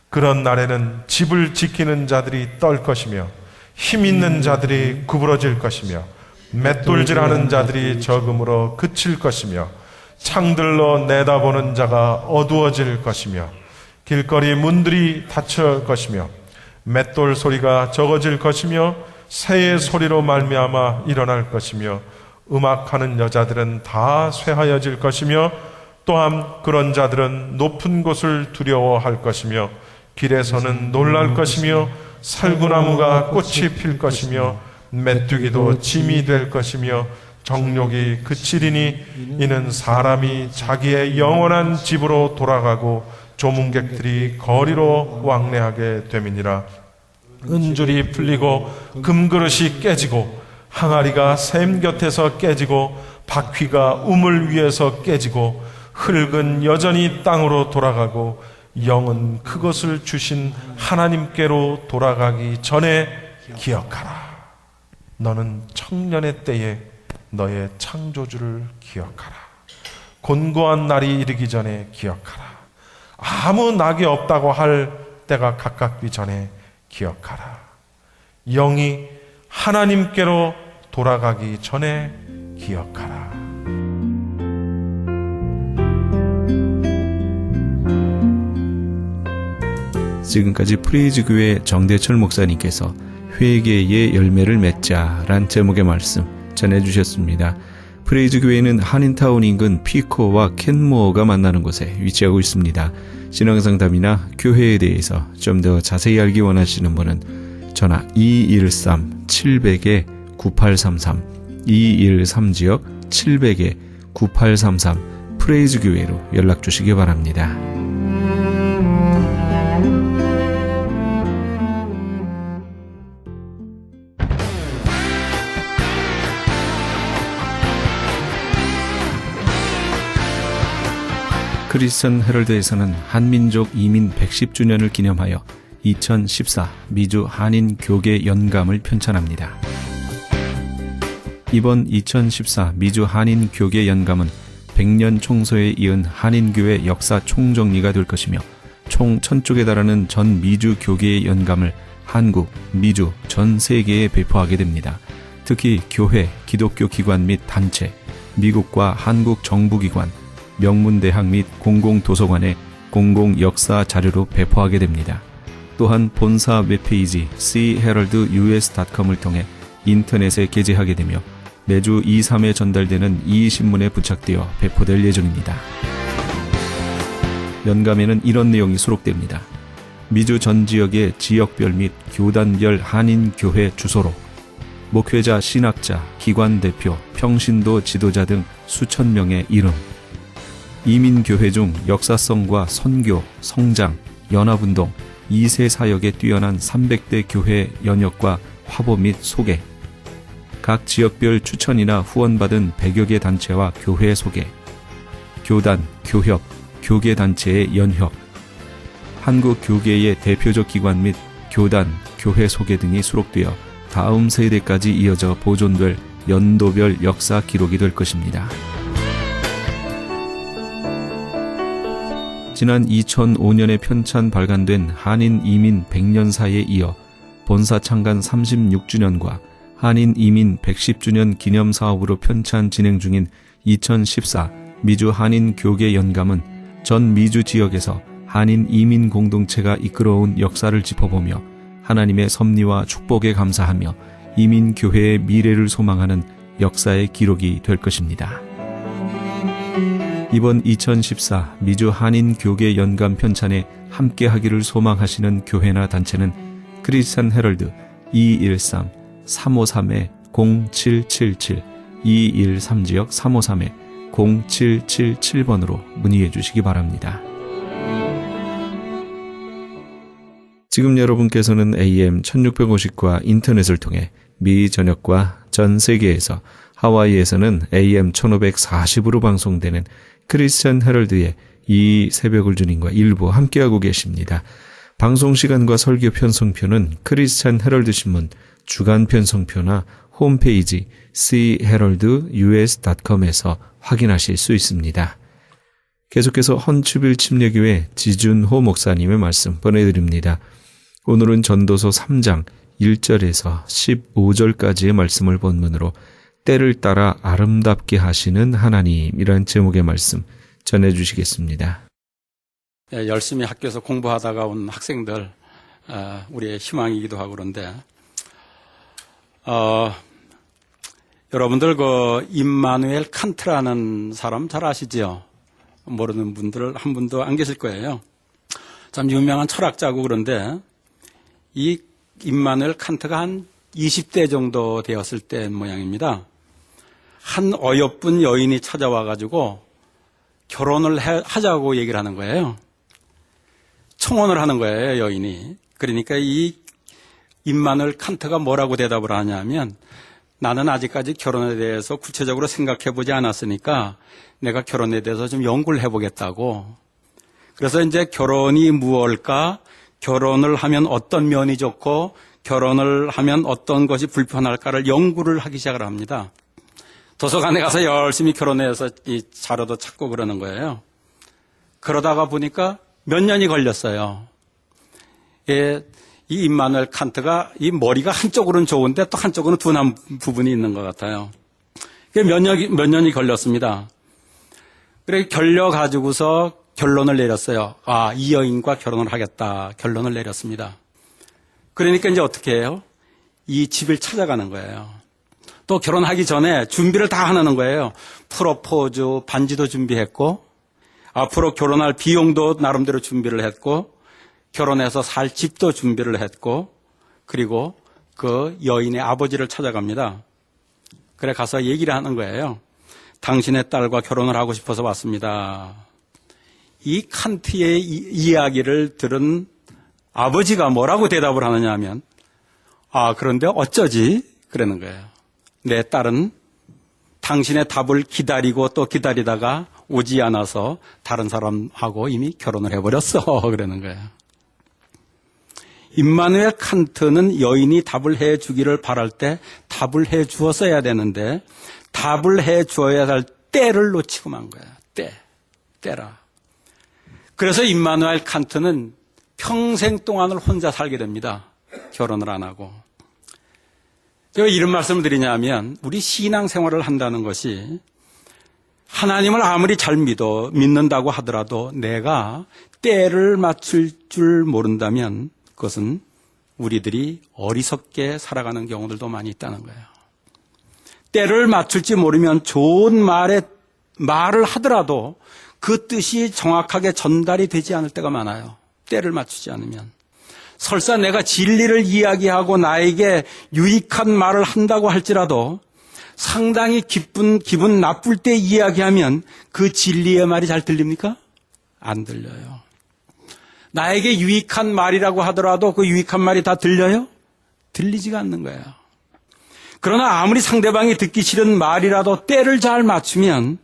그런 날에는 집을 지키는 자들이 떨 것이며 힘 있는 자들이 구부러질 것이며 맷돌질하는 자들이 적음으로 그칠 것이며 창들로 내다보는 자가 어두워질 것이며 길거리 문들이 닫힐 것이며 맷돌 소리가 적어질 것이며 새의 소리로 말미암아 일어날 것이며 음악하는 여자들은 다 쇠하여질 것이며 또한 그런 자들은 높은 곳을 두려워할 것이며 길에서는 놀랄 것이며 살구나무가 꽃이 필 것이며 메뚜기도 짐이 될 것이며 정욕이 그치리니 이는 사람이 자기의 영원한 집으로 돌아가고 조문객들이 거리로 왕래하게 됨이니라. 은줄이 풀리고 금그릇이 깨지고 항아리가 샘 곁에서 깨지고 바퀴가 우물 위에서 깨지고 흙은 여전히 땅으로 돌아가고 영은 그것을 주신 하나님께로 돌아가기 전에 기억하라. 너는 청년의 때에 너의 창조주를 기억하라. 곤고한 날이 이르기 전에 기억하라. 아무 낙이 없다고 할 때가 가깝기 전에 기억하라. 영이 하나님께로 돌아가기 전에 기억하라. 지금까지 프레이즈교회 정대철 목사님께서 회개의 열매를 맺자란 제목의 말씀 전해주셨습니다. 프레이즈 교회는 한인타운 인근 피코와 켄모어가 만나는 곳에 위치하고 있습니다. 신앙상담이나 교회에 대해서 좀 더 자세히 알기 원하시는 분은 전화 213-700-9833 213-700-9833 프레이즈 교회로 연락 주시기 바랍니다. 크리스천 헤럴드에서는 한민족 이민 110주년을 기념하여 2014 미주 한인 교계 연감을 편찬합니다. 이번 2014 미주 한인 교계 연감은 100년 총소에 이은 한인교회 역사 총정리가 될 것이며 총 1000쪽에 달하는 전 미주 교계의 연감을 한국, 미주, 전 세계에 배포하게 됩니다. 특히 교회, 기독교 기관 및 단체, 미국과 한국 정부기관, 명문대학 및 공공도서관에 공공역사 자료로 배포하게 됩니다. 또한 본사 웹페이지 cheraldus.com을 통해 인터넷에 게재하게 되며 매주 2, 3회 전달되는 이 신문에 부착되어 배포될 예정입니다. 연감에는 이런 내용이 수록됩니다. 미주 전 지역의 지역별 및 교단별 한인교회 주소로 목회자, 신학자, 기관 대표, 평신도 지도자 등 수천 명의 이름, 이민교회 중 역사성과 선교, 성장, 연합운동, 2세 사역에 뛰어난 300대 교회 연역과 화보 및 소개, 각 지역별 추천이나 후원받은 100여 개 단체와 교회 소개, 교단, 교협, 교계단체의 연협, 한국 교계의 대표적 기관 및 교단, 교회 소개 등이 수록되어 다음 세대까지 이어져 보존될 연도별 역사 기록이 될 것입니다. 지난 2005년에 편찬 발간된 한인 이민 100년사에 이어 본사 창간 36주년과 한인 이민 110주년 기념 사업으로 편찬 진행 중인 2014 미주 한인 교계 연감은 전 미주 지역에서 한인 이민 공동체가 이끌어온 역사를 짚어보며 하나님의 섭리와 축복에 감사하며 이민 교회의 미래를 소망하는 역사의 기록이 될 것입니다. 이번 2014 미주 한인 교계 연감 편찬에 함께하기를 소망하시는 교회나 단체는 크리스천 헤럴드 213-353-0777 213지역 353-0777번으로 문의해 주시기 바랍니다. 지금 여러분께서는 AM 1650과 인터넷을 통해 미 전역과 전 세계에서 하와이에서는 AM 1540으로 방송되는 크리스천 헤럴드의 이 새벽을 주님과 일부 함께하고 계십니다. 방송 시간과 설교 편성표는 크리스천 헤럴드 신문 주간 편성표나 홈페이지 cheraldus.com에서 확인하실 수 있습니다. 계속해서 헌츠빌 침례교회 지준호 목사님의 말씀 보내드립니다. 오늘은 전도서 3장 1절에서 15절까지의 말씀을 본문으로 때를 따라 아름답게 하시는 하나님이란 제목의 말씀 전해주시겠습니다. 열심히 학교에서 공부하다가 온 학생들, 우리의 희망이기도 하고 그런데, 여러분들 임마누엘 칸트라는 사람 잘 아시죠? 모르는 분들 한 분도 안 계실 거예요. 참 유명한 철학자고 그런데 이 임마누엘 칸트가 한 20대 정도 되었을 때 모양입니다. 한 어여쁜 여인이 찾아와가지고 결혼을 하자고 얘기를 하는 거예요. 청혼을 하는 거예요, 여인이. 그러니까 이 임마누엘 칸트가 뭐라고 대답을 하냐면, 나는 아직까지 결혼에 대해서 구체적으로 생각해보지 않았으니까 내가 결혼에 대해서 좀 연구를 해보겠다고. 그래서 이제 결혼이 무엇일까? 결혼을 하면 어떤 면이 좋고 결혼을 하면 어떤 것이 불편할까를 연구를 하기 시작을 합니다. 도서관에 가서 열심히 결혼에 대해서 이 자료도 찾고 그러는 거예요. 그러다가 보니까 몇 년이 걸렸어요. 이 임마누엘 칸트가 이 머리가 한쪽으로는 좋은데 또 한쪽으로는 둔한 부분이 있는 것 같아요. 몇 년이 걸렸습니다. 그래 결려가지고서 결론을 내렸어요. 이 여인과 결혼을 하겠다. 결론을 내렸습니다. 그러니까 이제 어떻게 해요? 이 집을 찾아가는 거예요. 또 결혼하기 전에 준비를 다 하는 거예요. 프로포즈 반지도 준비했고, 앞으로 결혼할 비용도 나름대로 준비를 했고, 결혼해서 살 집도 준비를 했고, 그리고 그 여인의 아버지를 찾아갑니다. 그래 가서 얘기를 하는 거예요. 당신의 딸과 결혼을 하고 싶어서 왔습니다. 이 칸트의 이야기를 들은 아버지가 뭐라고 대답을 하느냐 하면, 그런데 어쩌지? 그러는 거예요. 내 딸은 당신의 답을 기다리고 또 기다리다가 오지 않아서 다른 사람하고 이미 결혼을 해버렸어. 그러는 거예요. 임마누엘 칸트는 여인이 답을 해 주기를 바랄 때 답을 해 주었어야 되는데 답을 해 주어야 할 때를 놓치고 만 거예요. 때라. 그래서 임마누엘 칸트는 평생 동안을 혼자 살게 됩니다. 결혼을 안 하고. 제가 이런 말씀을 드리냐면 우리 신앙생활을 한다는 것이 하나님을 아무리 잘 믿는다고 하더라도 내가 때를 맞출 줄 모른다면 그것은 우리들이 어리석게 살아가는 경우들도 많이 있다는 거예요. 때를 맞출지 모르면 좋은 말을 하더라도 그 뜻이 정확하게 전달이 되지 않을 때가 많아요. 때를 맞추지 않으면. 설사 내가 진리를 이야기하고 나에게 유익한 말을 한다고 할지라도 상당히 기분 나쁠 때 이야기하면 그 진리의 말이 잘 들립니까? 안 들려요. 나에게 유익한 말이라고 하더라도 그 유익한 말이 다 들려요? 들리지가 않는 거예요. 그러나 아무리 상대방이 듣기 싫은 말이라도 때를 잘 맞추면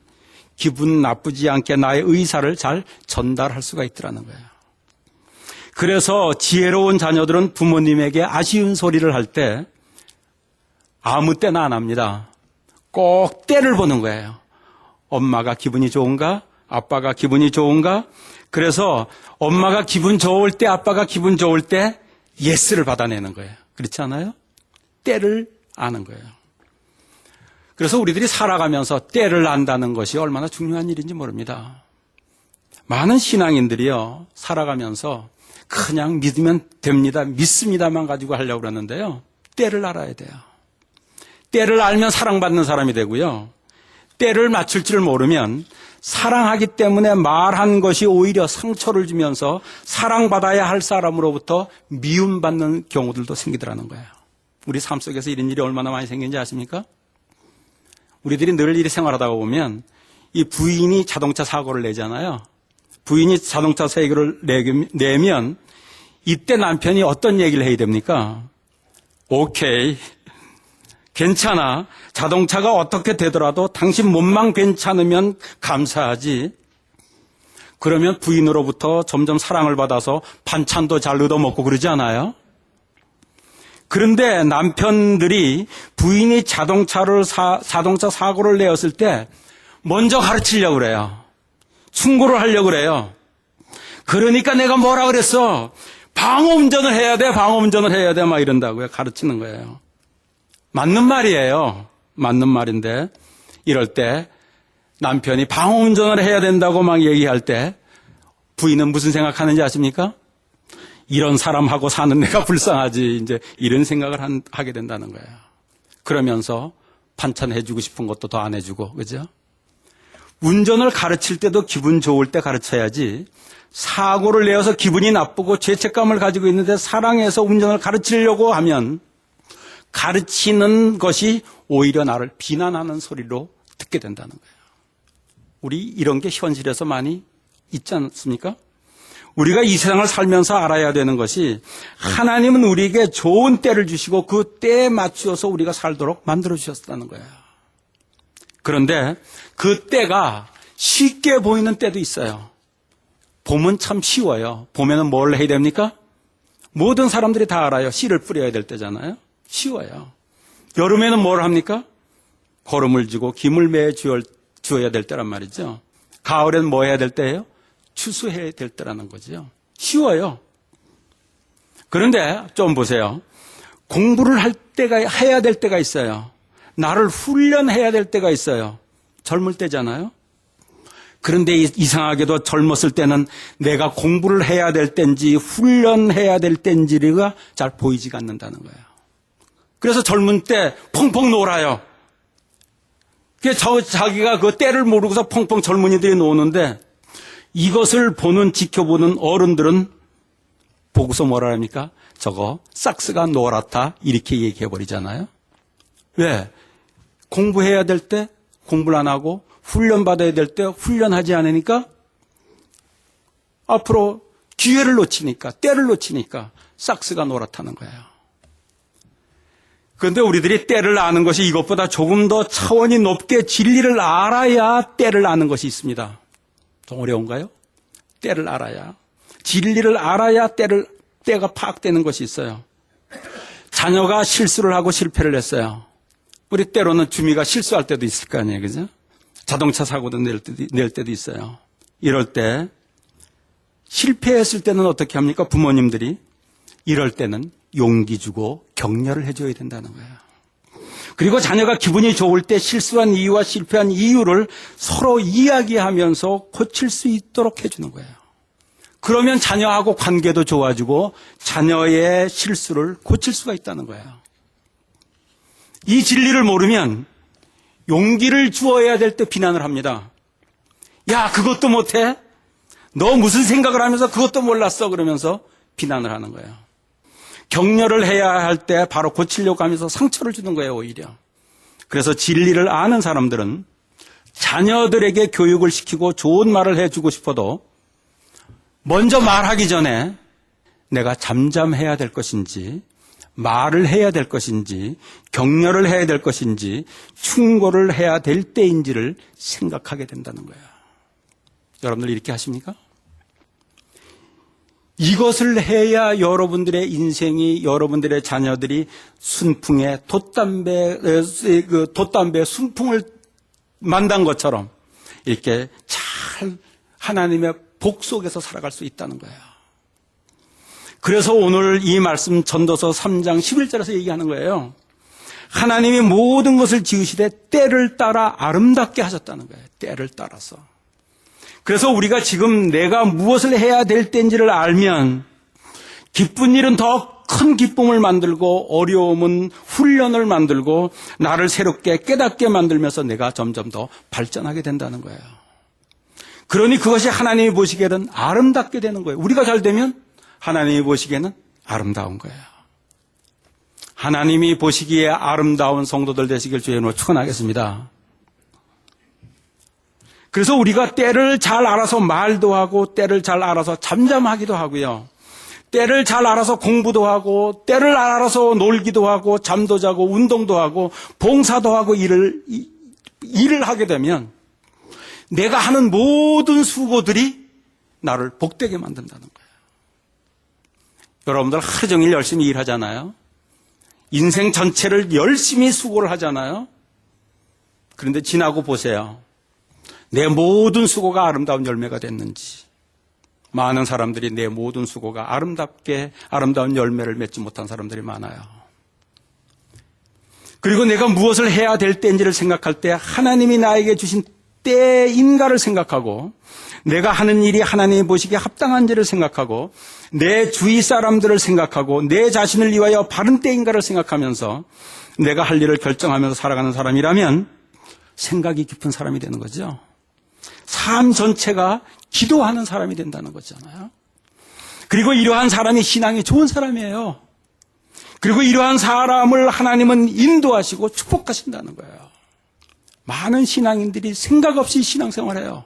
기분 나쁘지 않게 나의 의사를 잘 전달할 수가 있더라는 거예요. 그래서 지혜로운 자녀들은 부모님에게 아쉬운 소리를 할 때 아무 때나 안 합니다. 꼭 때를 보는 거예요. 엄마가 기분이 좋은가? 아빠가 기분이 좋은가? 그래서 엄마가 기분 좋을 때, 아빠가 기분 좋을 때 예스를 받아내는 거예요. 그렇지 않아요? 때를 아는 거예요. 그래서 우리들이 살아가면서 때를 안다는 것이 얼마나 중요한 일인지 모릅니다. 많은 신앙인들이요, 살아가면서 그냥 믿으면 됩니다, 믿습니다만 가지고 하려고 그러는데요. 때를 알아야 돼요. 때를 알면 사랑받는 사람이 되고요. 때를 맞출 줄 모르면 사랑하기 때문에 말한 것이 오히려 상처를 주면서 사랑받아야 할 사람으로부터 미움받는 경우들도 생기더라는 거예요. 우리 삶 속에서 이런 일이 얼마나 많이 생기는지 아십니까? 우리들이 늘 이리 생활하다가 보면 이 부인이 자동차 사고를 내잖아요. 부인이 자동차 사고를 내면 이때 남편이 어떤 얘기를 해야 됩니까? 오케이, 괜찮아. 자동차가 어떻게 되더라도 당신 몸만 괜찮으면 감사하지. 그러면 부인으로부터 점점 사랑을 받아서 반찬도 잘 얻어먹고 그러지 않아요? 그런데 남편들이 부인이 자동차 사고를 내었을 때 먼저 가르치려고 그래요. 충고를 하려고 그래요. 그러니까 내가 뭐라 그랬어? 방어운전을 해야 돼, 방어운전을 해야 돼, 막 이런다고요. 가르치는 거예요. 맞는 말이에요. 맞는 말인데 이럴 때 남편이 방어운전을 해야 된다고 막 얘기할 때 부인은 무슨 생각하는지 아십니까? 이런 사람하고 사는 내가 불쌍하지, 이제 이런 생각을 하게 된다는 거예요. 그러면서 반찬 해주고 싶은 것도 더 안 해주고, 그죠? 운전을 가르칠 때도 기분 좋을 때 가르쳐야지, 사고를 내어서 기분이 나쁘고 죄책감을 가지고 있는데 사랑해서 운전을 가르치려고 하면 가르치는 것이 오히려 나를 비난하는 소리로 듣게 된다는 거예요. 우리 이런 게 현실에서 많이 있지 않습니까? 우리가 이 세상을 살면서 알아야 되는 것이 하나님은 우리에게 좋은 때를 주시고 그 때에 맞추어서 우리가 살도록 만들어 주셨다는 거예요. 그런데 그 때가 쉽게 보이는 때도 있어요. 봄은 참 쉬워요. 봄에는 뭘 해야 됩니까? 모든 사람들이 다 알아요. 씨를 뿌려야 될 때잖아요. 쉬워요. 여름에는 뭘 합니까? 거름을 지고 김을 매 주어야 될 때란 말이죠. 가을에는 뭐 해야 될 때예요? 추수해야 될 때라는 거죠. 쉬워요. 그런데 좀 보세요. 공부를 해야 될 때가 있어요. 나를 훈련해야 될 때가 있어요. 젊을 때잖아요. 그런데 이상하게도 젊었을 때는 내가 공부를 해야 될 때인지 훈련해야 될 때인지가 잘 보이지가 않는다는 거예요. 그래서 젊은 때 펑펑 놀아요. 자기가 그 때를 모르고서 펑펑 젊은이들이 노는데 이것을 지켜보는 어른들은 보고서 뭐라 합니까? 저거 싹스가 노랗다 이렇게 얘기해 버리잖아요. 왜? 공부해야 될 때 공부를 안 하고 훈련받아야 될 때 훈련하지 않으니까 앞으로 기회를 놓치니까 때를 놓치니까 싹스가 노랗다는 거예요. 그런데 우리들이 때를 아는 것이 이것보다 조금 더 차원이 높게 진리를 알아야 때를 아는 것이 있습니다. 좀 어려운가요? 때를 알아야. 진리를 알아야 때가 파악되는 것이 있어요. 자녀가 실수를 하고 실패를 했어요. 우리 때로는 주미가 실수할 때도 있을 거 아니에요. 그죠? 자동차 사고도 낼 때도 있어요. 이럴 때 실패했을 때는 어떻게 합니까? 부모님들이 이럴 때는 용기 주고 격려를 해줘야 된다는 거예요. 그리고 자녀가 기분이 좋을 때 실수한 이유와 실패한 이유를 서로 이야기하면서 고칠 수 있도록 해주는 거예요. 그러면 자녀하고 관계도 좋아지고 자녀의 실수를 고칠 수가 있다는 거예요. 이 진리를 모르면 용기를 주어야 될 때 비난을 합니다. 야, 그것도 못해? 너 무슨 생각을 하면서 그것도 몰랐어? 그러면서 비난을 하는 거예요. 격려를 해야 할 때 바로 고치려고 하면서 상처를 주는 거예요, 오히려. 그래서 진리를 아는 사람들은 자녀들에게 교육을 시키고 좋은 말을 해주고 싶어도 먼저 말하기 전에 내가 잠잠해야 될 것인지 말을 해야 될 것인지 격려를 해야 될 것인지 충고를 해야 될 때인지를 생각하게 된다는 거예요. 여러분들 이렇게 하십니까? 이것을 해야 여러분들의 인생이 여러분들의 자녀들이 순풍에 돛담배 순풍을 만난 것처럼 이렇게 잘 하나님의 복 속에서 살아갈 수 있다는 거예요. 그래서 오늘 이 말씀 전도서 3장 11절에서 얘기하는 거예요. 하나님이 모든 것을 지으시되 때를 따라 아름답게 하셨다는 거예요. 때를 따라서. 그래서 우리가 지금 내가 무엇을 해야 될 때인지를 알면 기쁜 일은 더 큰 기쁨을 만들고 어려움은 훈련을 만들고 나를 새롭게 깨닫게 만들면서 내가 점점 더 발전하게 된다는 거예요. 그러니 그것이 하나님이 보시기에는 아름답게 되는 거예요. 우리가 잘 되면 하나님이 보시기에는 아름다운 거예요. 하나님이 보시기에 아름다운 성도들 되시길 주의 이름으로 축원하겠습니다. 그래서 우리가 때를 잘 알아서 말도 하고 때를 잘 알아서 잠잠하기도 하고요. 때를 잘 알아서 공부도 하고 때를 알아서 놀기도 하고 잠도 자고 운동도 하고 봉사도 하고 일을 하게 되면 내가 하는 모든 수고들이 나를 복되게 만든다는 거예요. 여러분들 하루 종일 열심히 일하잖아요. 인생 전체를 열심히 수고를 하잖아요. 그런데 지나고 보세요. 내 모든 수고가 아름다운 열매가 됐는지. 많은 사람들이 내 모든 수고가 아름다운 열매를 맺지 못한 사람들이 많아요. 그리고 내가 무엇을 해야 될 때인지를 생각할 때 하나님이 나에게 주신 때인가를 생각하고 내가 하는 일이 하나님이 보시기에 합당한지를 생각하고 내 주위 사람들을 생각하고 내 자신을 위하여 바른 때인가를 생각하면서 내가 할 일을 결정하면서 살아가는 사람이라면 생각이 깊은 사람이 되는 거죠. 삶 전체가 기도하는 사람이 된다는 거잖아요. 그리고 이러한 사람이 신앙이 좋은 사람이에요. 그리고 이러한 사람을 하나님은 인도하시고 축복하신다는 거예요. 많은 신앙인들이 생각 없이 신앙생활해요.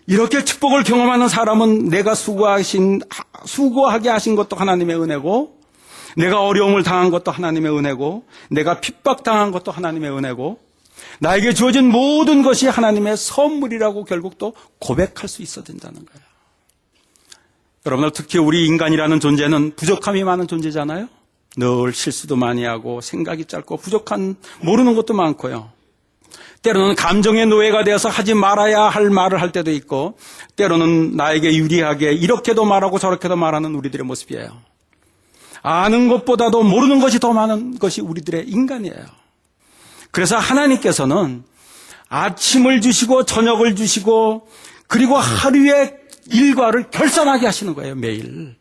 이렇게 축복을 경험하는 사람은 내가 수고하게 하신 것도 하나님의 은혜고 내가 어려움을 당한 것도 하나님의 은혜고 내가 핍박당한 것도 하나님의 은혜고 나에게 주어진 모든 것이 하나님의 선물이라고 결국 또 고백할 수 있어야 된다는 거예요. 여러분들 특히 우리 인간이라는 존재는 부족함이 많은 존재잖아요. 늘 실수도 많이 하고 생각이 짧고 모르는 것도 많고요. 때로는 감정의 노예가 되어서 하지 말아야 할 말을 할 때도 있고 때로는 나에게 유리하게 이렇게도 말하고 저렇게도 말하는 우리들의 모습이에요. 아는 것보다도 모르는 것이 더 많은 것이 우리들의 인간이에요. 그래서 하나님께서는 아침을 주시고 저녁을 주시고 그리고 하루의 일과를 결산하게 하시는 거예요. 매일.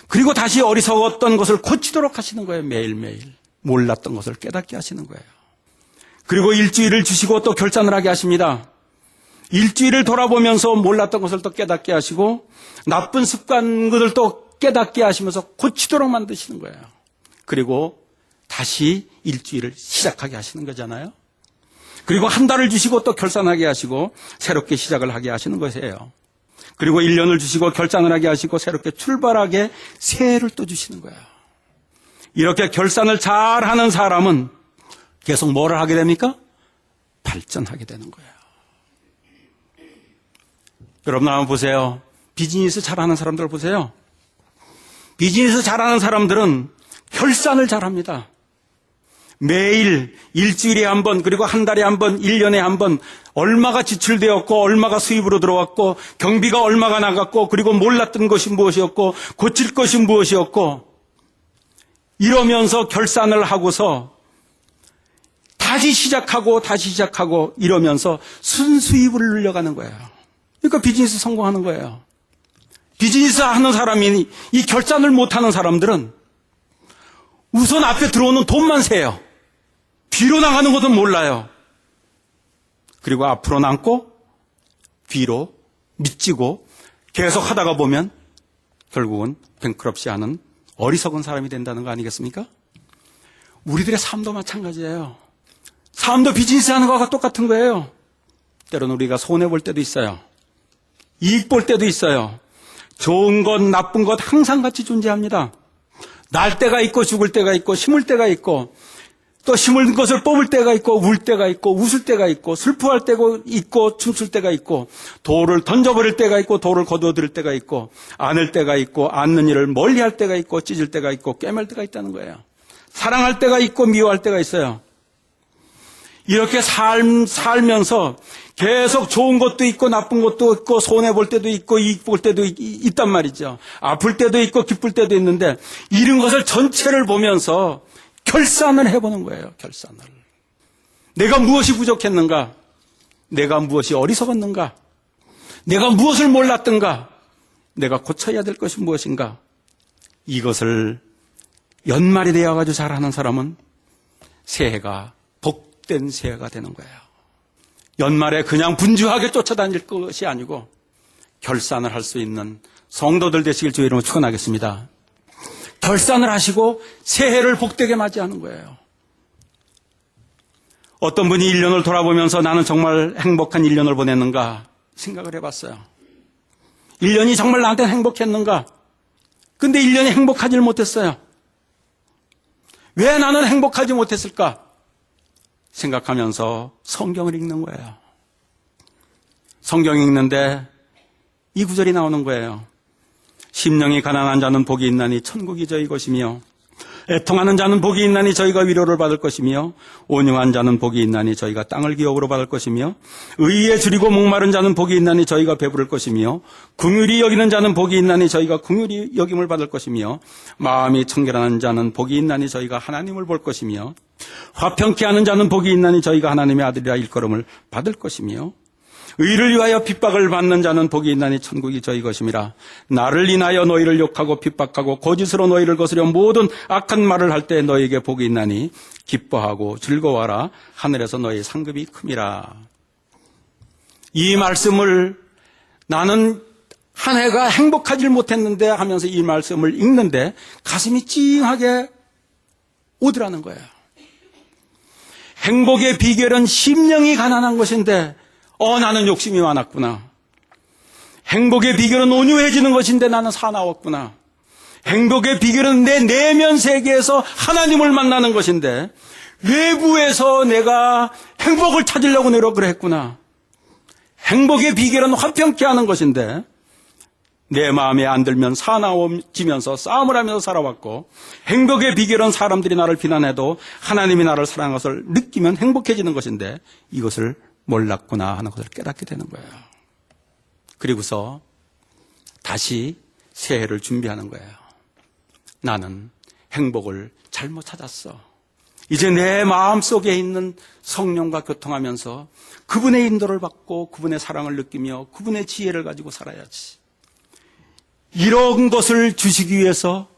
그리고 다시 어리석었던 것을 고치도록 하시는 거예요. 매일매일. 몰랐던 것을 깨닫게 하시는 거예요. 그리고 일주일을 주시고 또 결산을 하게 하십니다. 일주일을 돌아보면서 몰랐던 것을 또 깨닫게 하시고 나쁜 습관들을 또 깨닫게 하시면서 고치도록 만드시는 거예요. 그리고 다시 일주일을 시작하게 하시는 거잖아요. 그리고 한 달을 주시고 또 결산하게 하시고 새롭게 시작을 하게 하시는 것이에요. 그리고 1년을 주시고 결산을 하게 하시고 새롭게 출발하게 새해를 또 주시는 거예요. 이렇게 결산을 잘하는 사람은 계속 뭐를 하게 됩니까? 발전하게 되는 거예요. 여러분 한번 보세요. 비즈니스 잘하는 사람들 보세요. 비즈니스 잘하는 사람들은 결산을 잘합니다. 매일 일주일에 한 번, 그리고 한 달에 한 번, 1년에 한 번 얼마가 지출되었고 얼마가 수입으로 들어왔고 경비가 얼마가 나갔고 그리고 몰랐던 것이 무엇이었고 고칠 것이 무엇이었고 이러면서 결산을 하고서 다시 시작하고 이러면서 순수입을 늘려가는 거예요. 그러니까 비즈니스 성공하는 거예요. 비즈니스 하는 사람이 이 결산을 못하는 사람들은 우선 앞에 들어오는 돈만 세요. 뒤로 나가는 것은 몰라요. 그리고 앞으로 남고 뒤로 미치고 계속 하다가 보면 결국은 뱅크럽시 하는 어리석은 사람이 된다는 거 아니겠습니까? 우리들의 삶도 마찬가지예요. 삶도 비즈니스 하는 것과 똑같은 거예요. 때로는 우리가 손해볼 때도 있어요. 이익 볼 때도 있어요. 좋은 것, 나쁜 것 항상 같이 존재합니다. 날 때가 있고 죽을 때가 있고 심을 때가 있고 또 심은 것을 뽑을 때가 있고 울 때가 있고 웃을 때가 있고 슬퍼할 때가 있고 춤출 때가 있고 돌을 던져버릴 때가 있고 돌을 거두어들일 때가 있고 안을 때가 있고 안는 일을 멀리할 때가 있고 찢을 때가 있고 꿰맬 때가 있다는 거예요. 사랑할 때가 있고 미워할 때가 있어요. 이렇게 살면서 계속 좋은 것도 있고 나쁜 것도 있고 손해볼 때도 있고 이익 볼 때도 있단 말이죠. 아플 때도 있고 기쁠 때도 있는데 이런 것을 전체를 보면서 결산을 해보는 거예요. 결산을. 내가 무엇이 부족했는가? 내가 무엇이 어리석었는가? 내가 무엇을 몰랐던가? 내가 고쳐야 될 것이 무엇인가? 이것을 연말이 되어가지고 잘하는 사람은 새해가 복된 새해가 되는 거예요. 연말에 그냥 분주하게 쫓아다닐 것이 아니고 결산을 할 수 있는 성도들 되시길 주의 이름으로 축원하겠습니다. 결산을 하시고 새해를 복되게 맞이하는 거예요. 어떤 분이 1년을 돌아보면서 나는 정말 행복한 1년을 보냈는가 생각을 해봤어요. 1년이 정말 나한테 행복했는가? 근데 1년이 행복하지 못했어요. 왜 나는 행복하지 못했을까? 생각하면서 성경을 읽는 거예요. 성경 읽는데 이 구절이 나오는 거예요. 심령이 가난한 자는 복이 있나니 천국이 저희 것이며 애통하는 자는 복이 있나니 저희가 위로를 받을 것이며 온유한 자는 복이 있나니 저희가 땅을 기업으로 받을 것이며 의에 줄이고 목마른 자는 복이 있나니 저희가 배부를 것이며 긍휼히 여기는 자는 복이 있나니 저희가 긍휼히 여김을 받을 것이며 마음이 청결한 자는 복이 있나니 저희가 하나님을 볼 것이며 화평케 하는 자는 복이 있나니 저희가 하나님의 아들이라 일컬음을 받을 것이며 의를 위하여 핍박을 받는 자는 복이 있나니 천국이 저희 것임이라. 나를 인하여 너희를 욕하고 핍박하고 거짓으로 너희를 거스려 모든 악한 말을 할 때 너희에게 복이 있나니 기뻐하고 즐거워하라. 하늘에서 너희 상급이 큼이라. 이 말씀을 나는 한 해가 행복하지 못했는데 하면서 이 말씀을 읽는데 가슴이 찡하게 오더라는 거예요. 행복의 비결은 심령이 가난한 것인데 나는 욕심이 많았구나. 행복의 비결은 온유해지는 것인데 나는 사나웠구나. 행복의 비결은 내 내면 세계에서 하나님을 만나는 것인데 외부에서 내가 행복을 찾으려고 노력을 했구나. 행복의 비결은 화평케 하는 것인데 내 마음에 안 들면 사나워지면서 싸움을 하면서 살아왔고 행복의 비결은 사람들이 나를 비난해도 하나님이 나를 사랑하는 것을 느끼면 행복해지는 것인데 이것을 몰랐구나 하는 것을 깨닫게 되는 거예요. 그리고서 다시 새해를 준비하는 거예요. 나는 행복을 잘못 찾았어. 이제 내 마음속에 있는 성령과 교통하면서 그분의 인도를 받고 그분의 사랑을 느끼며 그분의 지혜를 가지고 살아야지. 이런 것을 주시기 위해서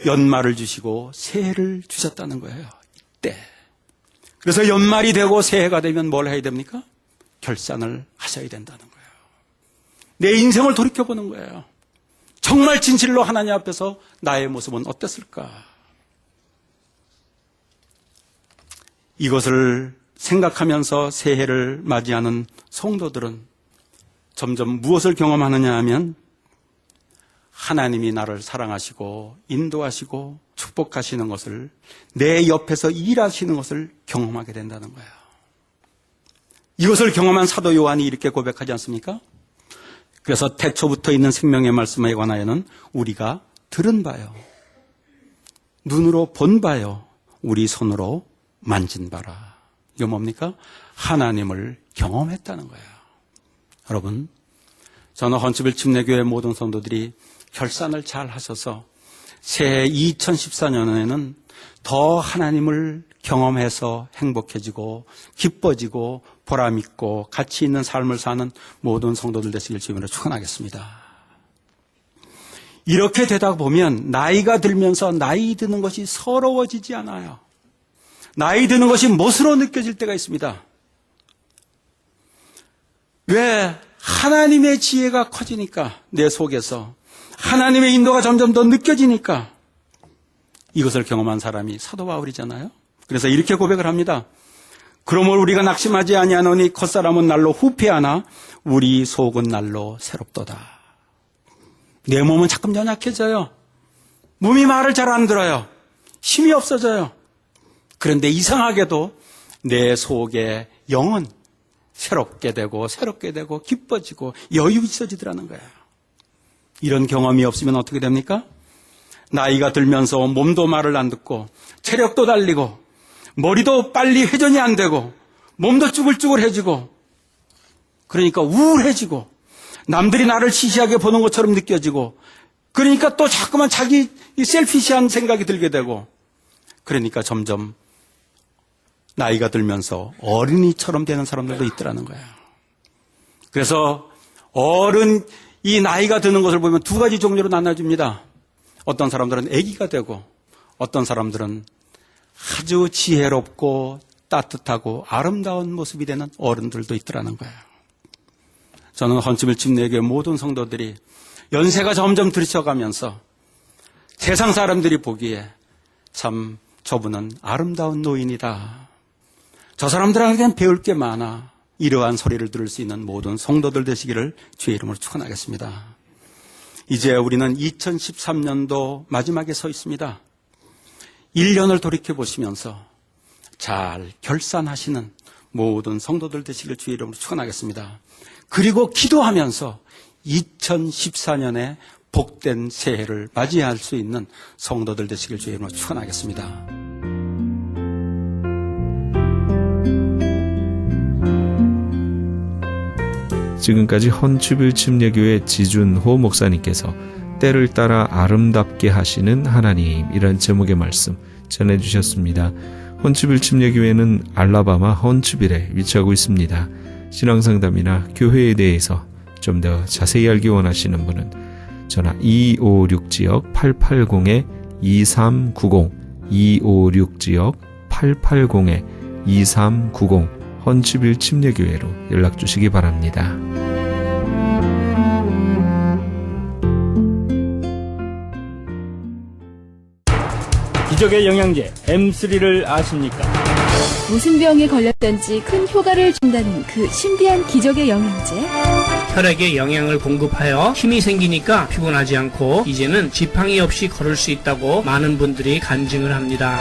연말을 주시고 새해를 주셨다는 거예요. 이때. 그래서 연말이 되고 새해가 되면 뭘 해야 됩니까? 결산을 하셔야 된다는 거예요. 내 인생을 돌이켜보는 거예요. 정말 진실로 하나님 앞에서 나의 모습은 어땠을까? 이것을 생각하면서 새해를 맞이하는 성도들은 점점 무엇을 경험하느냐 하면 하나님이 나를 사랑하시고 인도하시고 축복하시는 것을, 내 옆에서 일하시는 것을 경험하게 된다는 거예요. 이것을 경험한 사도 요한이 이렇게 고백하지 않습니까? 그래서 태초부터 있는 생명의 말씀에 관하여는 우리가 들은 바요, 눈으로 본 바요, 우리 손으로 만진 바라. 이거 뭡니까? 하나님을 경험했다는 거예요. 여러분, 저는 헌치빌 침례교회 모든 성도들이 결산을 잘 하셔서 새해 2014년에는 더 하나님을 경험해서 행복해지고 기뻐지고 보람있고 가치 있는 삶을 사는 모든 성도들 되시길 주님으로 축원하겠습니다. 이렇게 되다 보면 나이가 들면서 나이 드는 것이 서러워지지 않아요. 나이 드는 것이 멋으로 느껴질 때가 있습니다. 왜? 하나님의 지혜가 커지니까, 내 속에서 하나님의 인도가 점점 더 느껴지니까. 이것을 경험한 사람이 사도 바울이잖아요. 그래서 이렇게 고백을 합니다. 그러므로 우리가 낙심하지 아니하노니 겉사람은 날로 후패하나 우리 속은 날로 새롭도다. 내 몸은 자꾸 연약해져요. 몸이 말을 잘 안 들어요. 힘이 없어져요. 그런데 이상하게도 내 속의 영은 새롭게 되고 기뻐지고 여유 있어지더라는 거예요. 이런 경험이 없으면 어떻게 됩니까? 나이가 들면서 몸도 말을 안 듣고 체력도 달리고 머리도 빨리 회전이 안 되고 몸도 쭈글쭈글해지고, 그러니까 우울해지고 남들이 나를 시시하게 보는 것처럼 느껴지고, 그러니까 또 자꾸만 자기 셀피시한 생각이 들게 되고, 그러니까 점점 나이가 들면서 어린이처럼 되는 사람들도 있더라는 거예요. 그래서 이 나이가 드는 것을 보면 두 가지 종류로 나눠집니다. 어떤 사람들은 아기가 되고, 어떤 사람들은 아주 지혜롭고 따뜻하고 아름다운 모습이 되는 어른들도 있더라는 거예요. 저는 헌치빌 침례교회 모든 성도들이 연세가 점점 들이쳐가면서 세상 사람들이 보기에 참 저분은 아름다운 노인이다, 저 사람들에게는 배울 게 많아, 이러한 소리를 들을 수 있는 모든 성도들 되시기를 주의 이름으로 축원하겠습니다. 이제 우리는 2013년도 마지막에 서 있습니다. 1년을 돌이켜보시면서 잘 결산하시는 모든 성도들 되시기를 주의 이름으로 축원하겠습니다. 그리고 기도하면서 2014년에 복된 새해를 맞이할 수 있는 성도들 되시기를 주의 이름으로 축원하겠습니다. 지금까지 헌치빌 침례교회 지준호 목사님께서 때를 따라 아름답게 하시는 하나님이란 제목의 말씀 전해주셨습니다. 헌치빌 침례교회는 알라바마 헌치빌에 위치하고 있습니다. 신앙상담이나 교회에 대해서 좀 더 자세히 알기 원하시는 분은 전화 256지역 880-2390 256지역 880-2390 헌치빌 침례교회로 연락 주시기 바랍니다. 기적의 영양제 M3를 아십니까? 무슨 병에 걸렸던지 큰 효과를 준다는 그 신비한 기적의 영양제. 혈액에 영양을 공급하여 힘이 생기니까 피곤하지 않고 이제는 지팡이 없이 걸을 수 있다고 많은 분들이 간증을 합니다.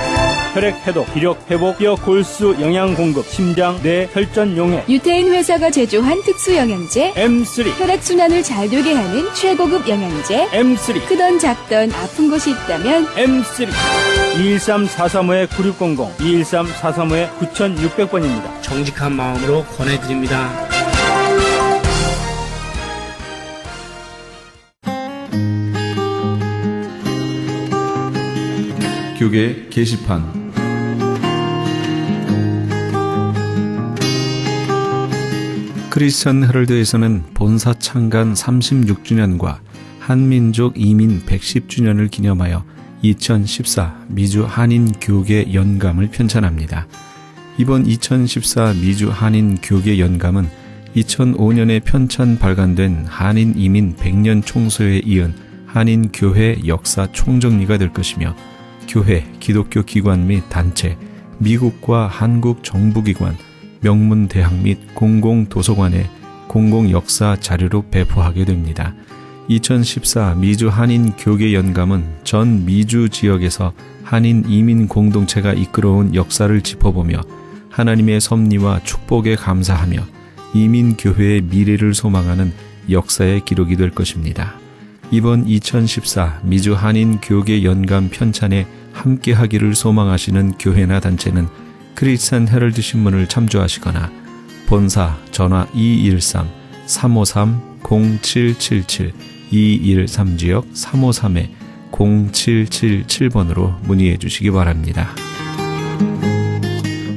혈액 해독, 기력 회복, 뼈 골수 영양 공급, 심장, 뇌, 혈전 용해. 유태인 회사가 제조한 특수 영양제 M3. 혈액순환을 잘 되게 하는 최고급 영양제. M3. 크던 작던 아픈 곳이 있다면 M3. 213-435-9600, 213-435-9600번입니다. 정직한 마음으로 권해드립니다. 교계 게시판. 크리스천 헤럴드에서는 본사 창간 36주년과 한민족 이민 110주년을 기념하여 2014 미주 한인 교계 연감을 편찬합니다. 이번 2014 미주 한인 교계 연감은 2005년에 편찬 발간된 한인 이민 100년 총서에 이은 한인 교회 역사 총정리가 될 것이며 교회, 기독교 기관 및 단체, 미국과 한국 정부기관, 명문대학 및 공공도서관에 공공역사 자료로 배포하게 됩니다. 2014 미주 한인 교계 연감은 전 미주 지역에서 한인 이민 공동체가 이끌어온 역사를 짚어보며 하나님의 섭리와 축복에 감사하며 이민교회의 미래를 소망하는 역사의 기록이 될 것입니다. 이번 2014 미주 한인 교계 연감 편찬에 함께하기를 소망하시는 교회나 단체는 크리스찬 헤럴드 신문을 참조하시거나 본사 전화 213-353-0777 213지역 353-0777번으로 문의해 주시기 바랍니다.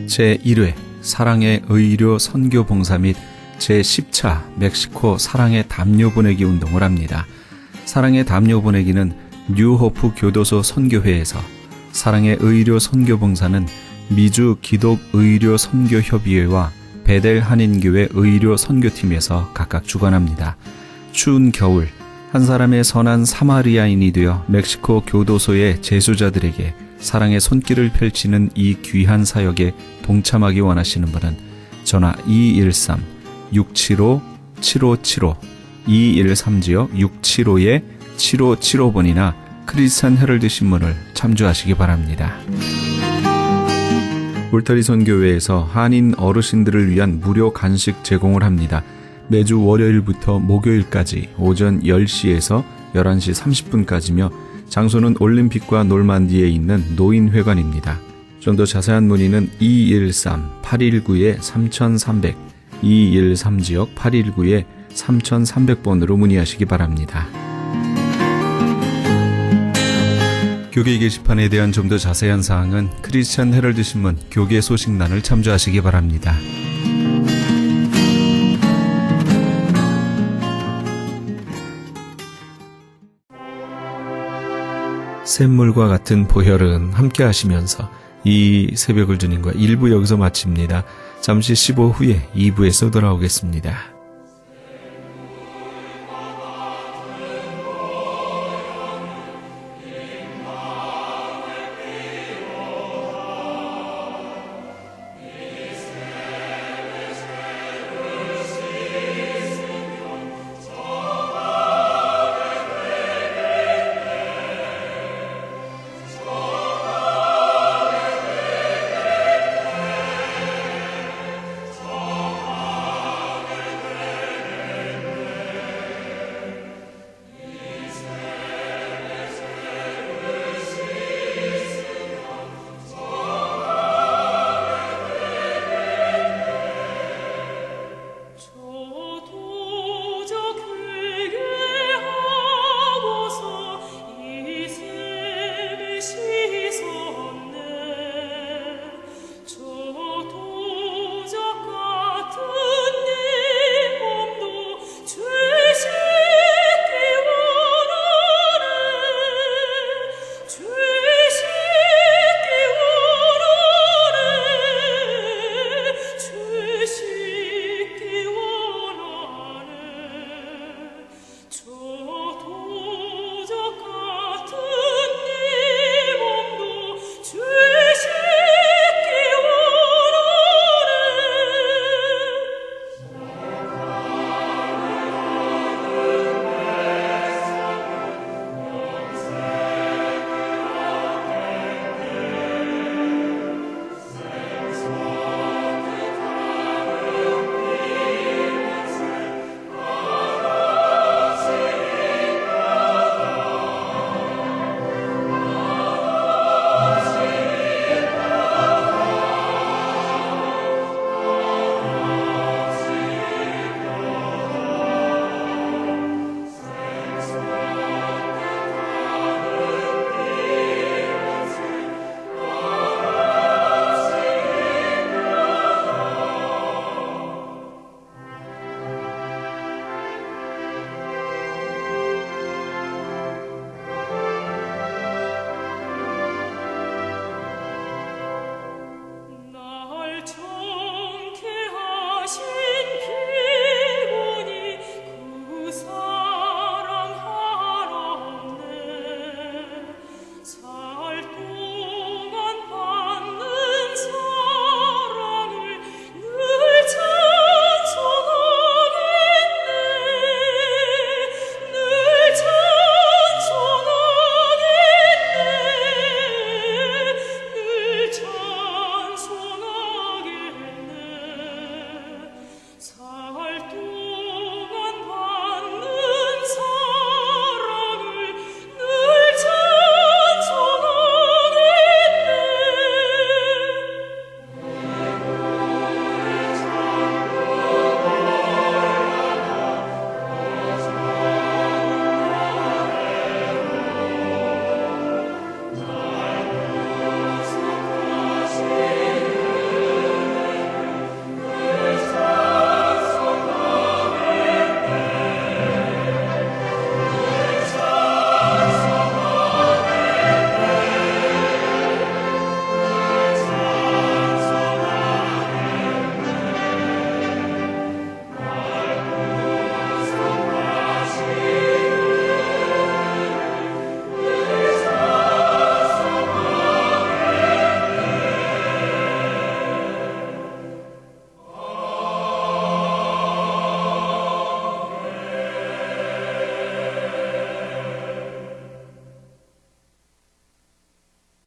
제1회 사랑의 의료 선교 봉사 및 제10차 멕시코 사랑의 담요 보내기 운동을 합니다. 사랑의 담요 보내기는 뉴호프 교도소 선교회에서, 사랑의 의료 선교 봉사는 미주 기독 의료 선교 협의회와 베델 한인교회 의료 선교팀에서 각각 주관합니다. 추운 겨울 한 사람의 선한 사마리아인이 되어 멕시코 교도소의 재수자들에게 사랑의 손길을 펼치는 이 귀한 사역에 동참하기 원하시는 분은 전화 213-675-7575 213지역 675-7575번이나 크리스찬 헤럴드 신문을 참조하시기 바랍니다. 울타리 선교회에서 한인 어르신들을 위한 무료 간식 제공을 합니다. 매주 월요일부터 목요일까지 오전 10시에서 11시 30분까지며 장소는 올림픽과 놀만디에 있는 노인회관입니다. 좀 더 자세한 문의는 213-819-3300 213지역 819-3300번으로 문의하시기 바랍니다. 교계 게시판에 대한 좀 더 자세한 사항은 크리스찬 헤럴드 신문 교계 소식란을 참조하시기 바랍니다. 샘물과 같은 보혈은 함께 하시면서 이 새벽을 주님과 1부 여기서 마칩니다. 잠시 15 후에 2부에서 돌아오겠습니다.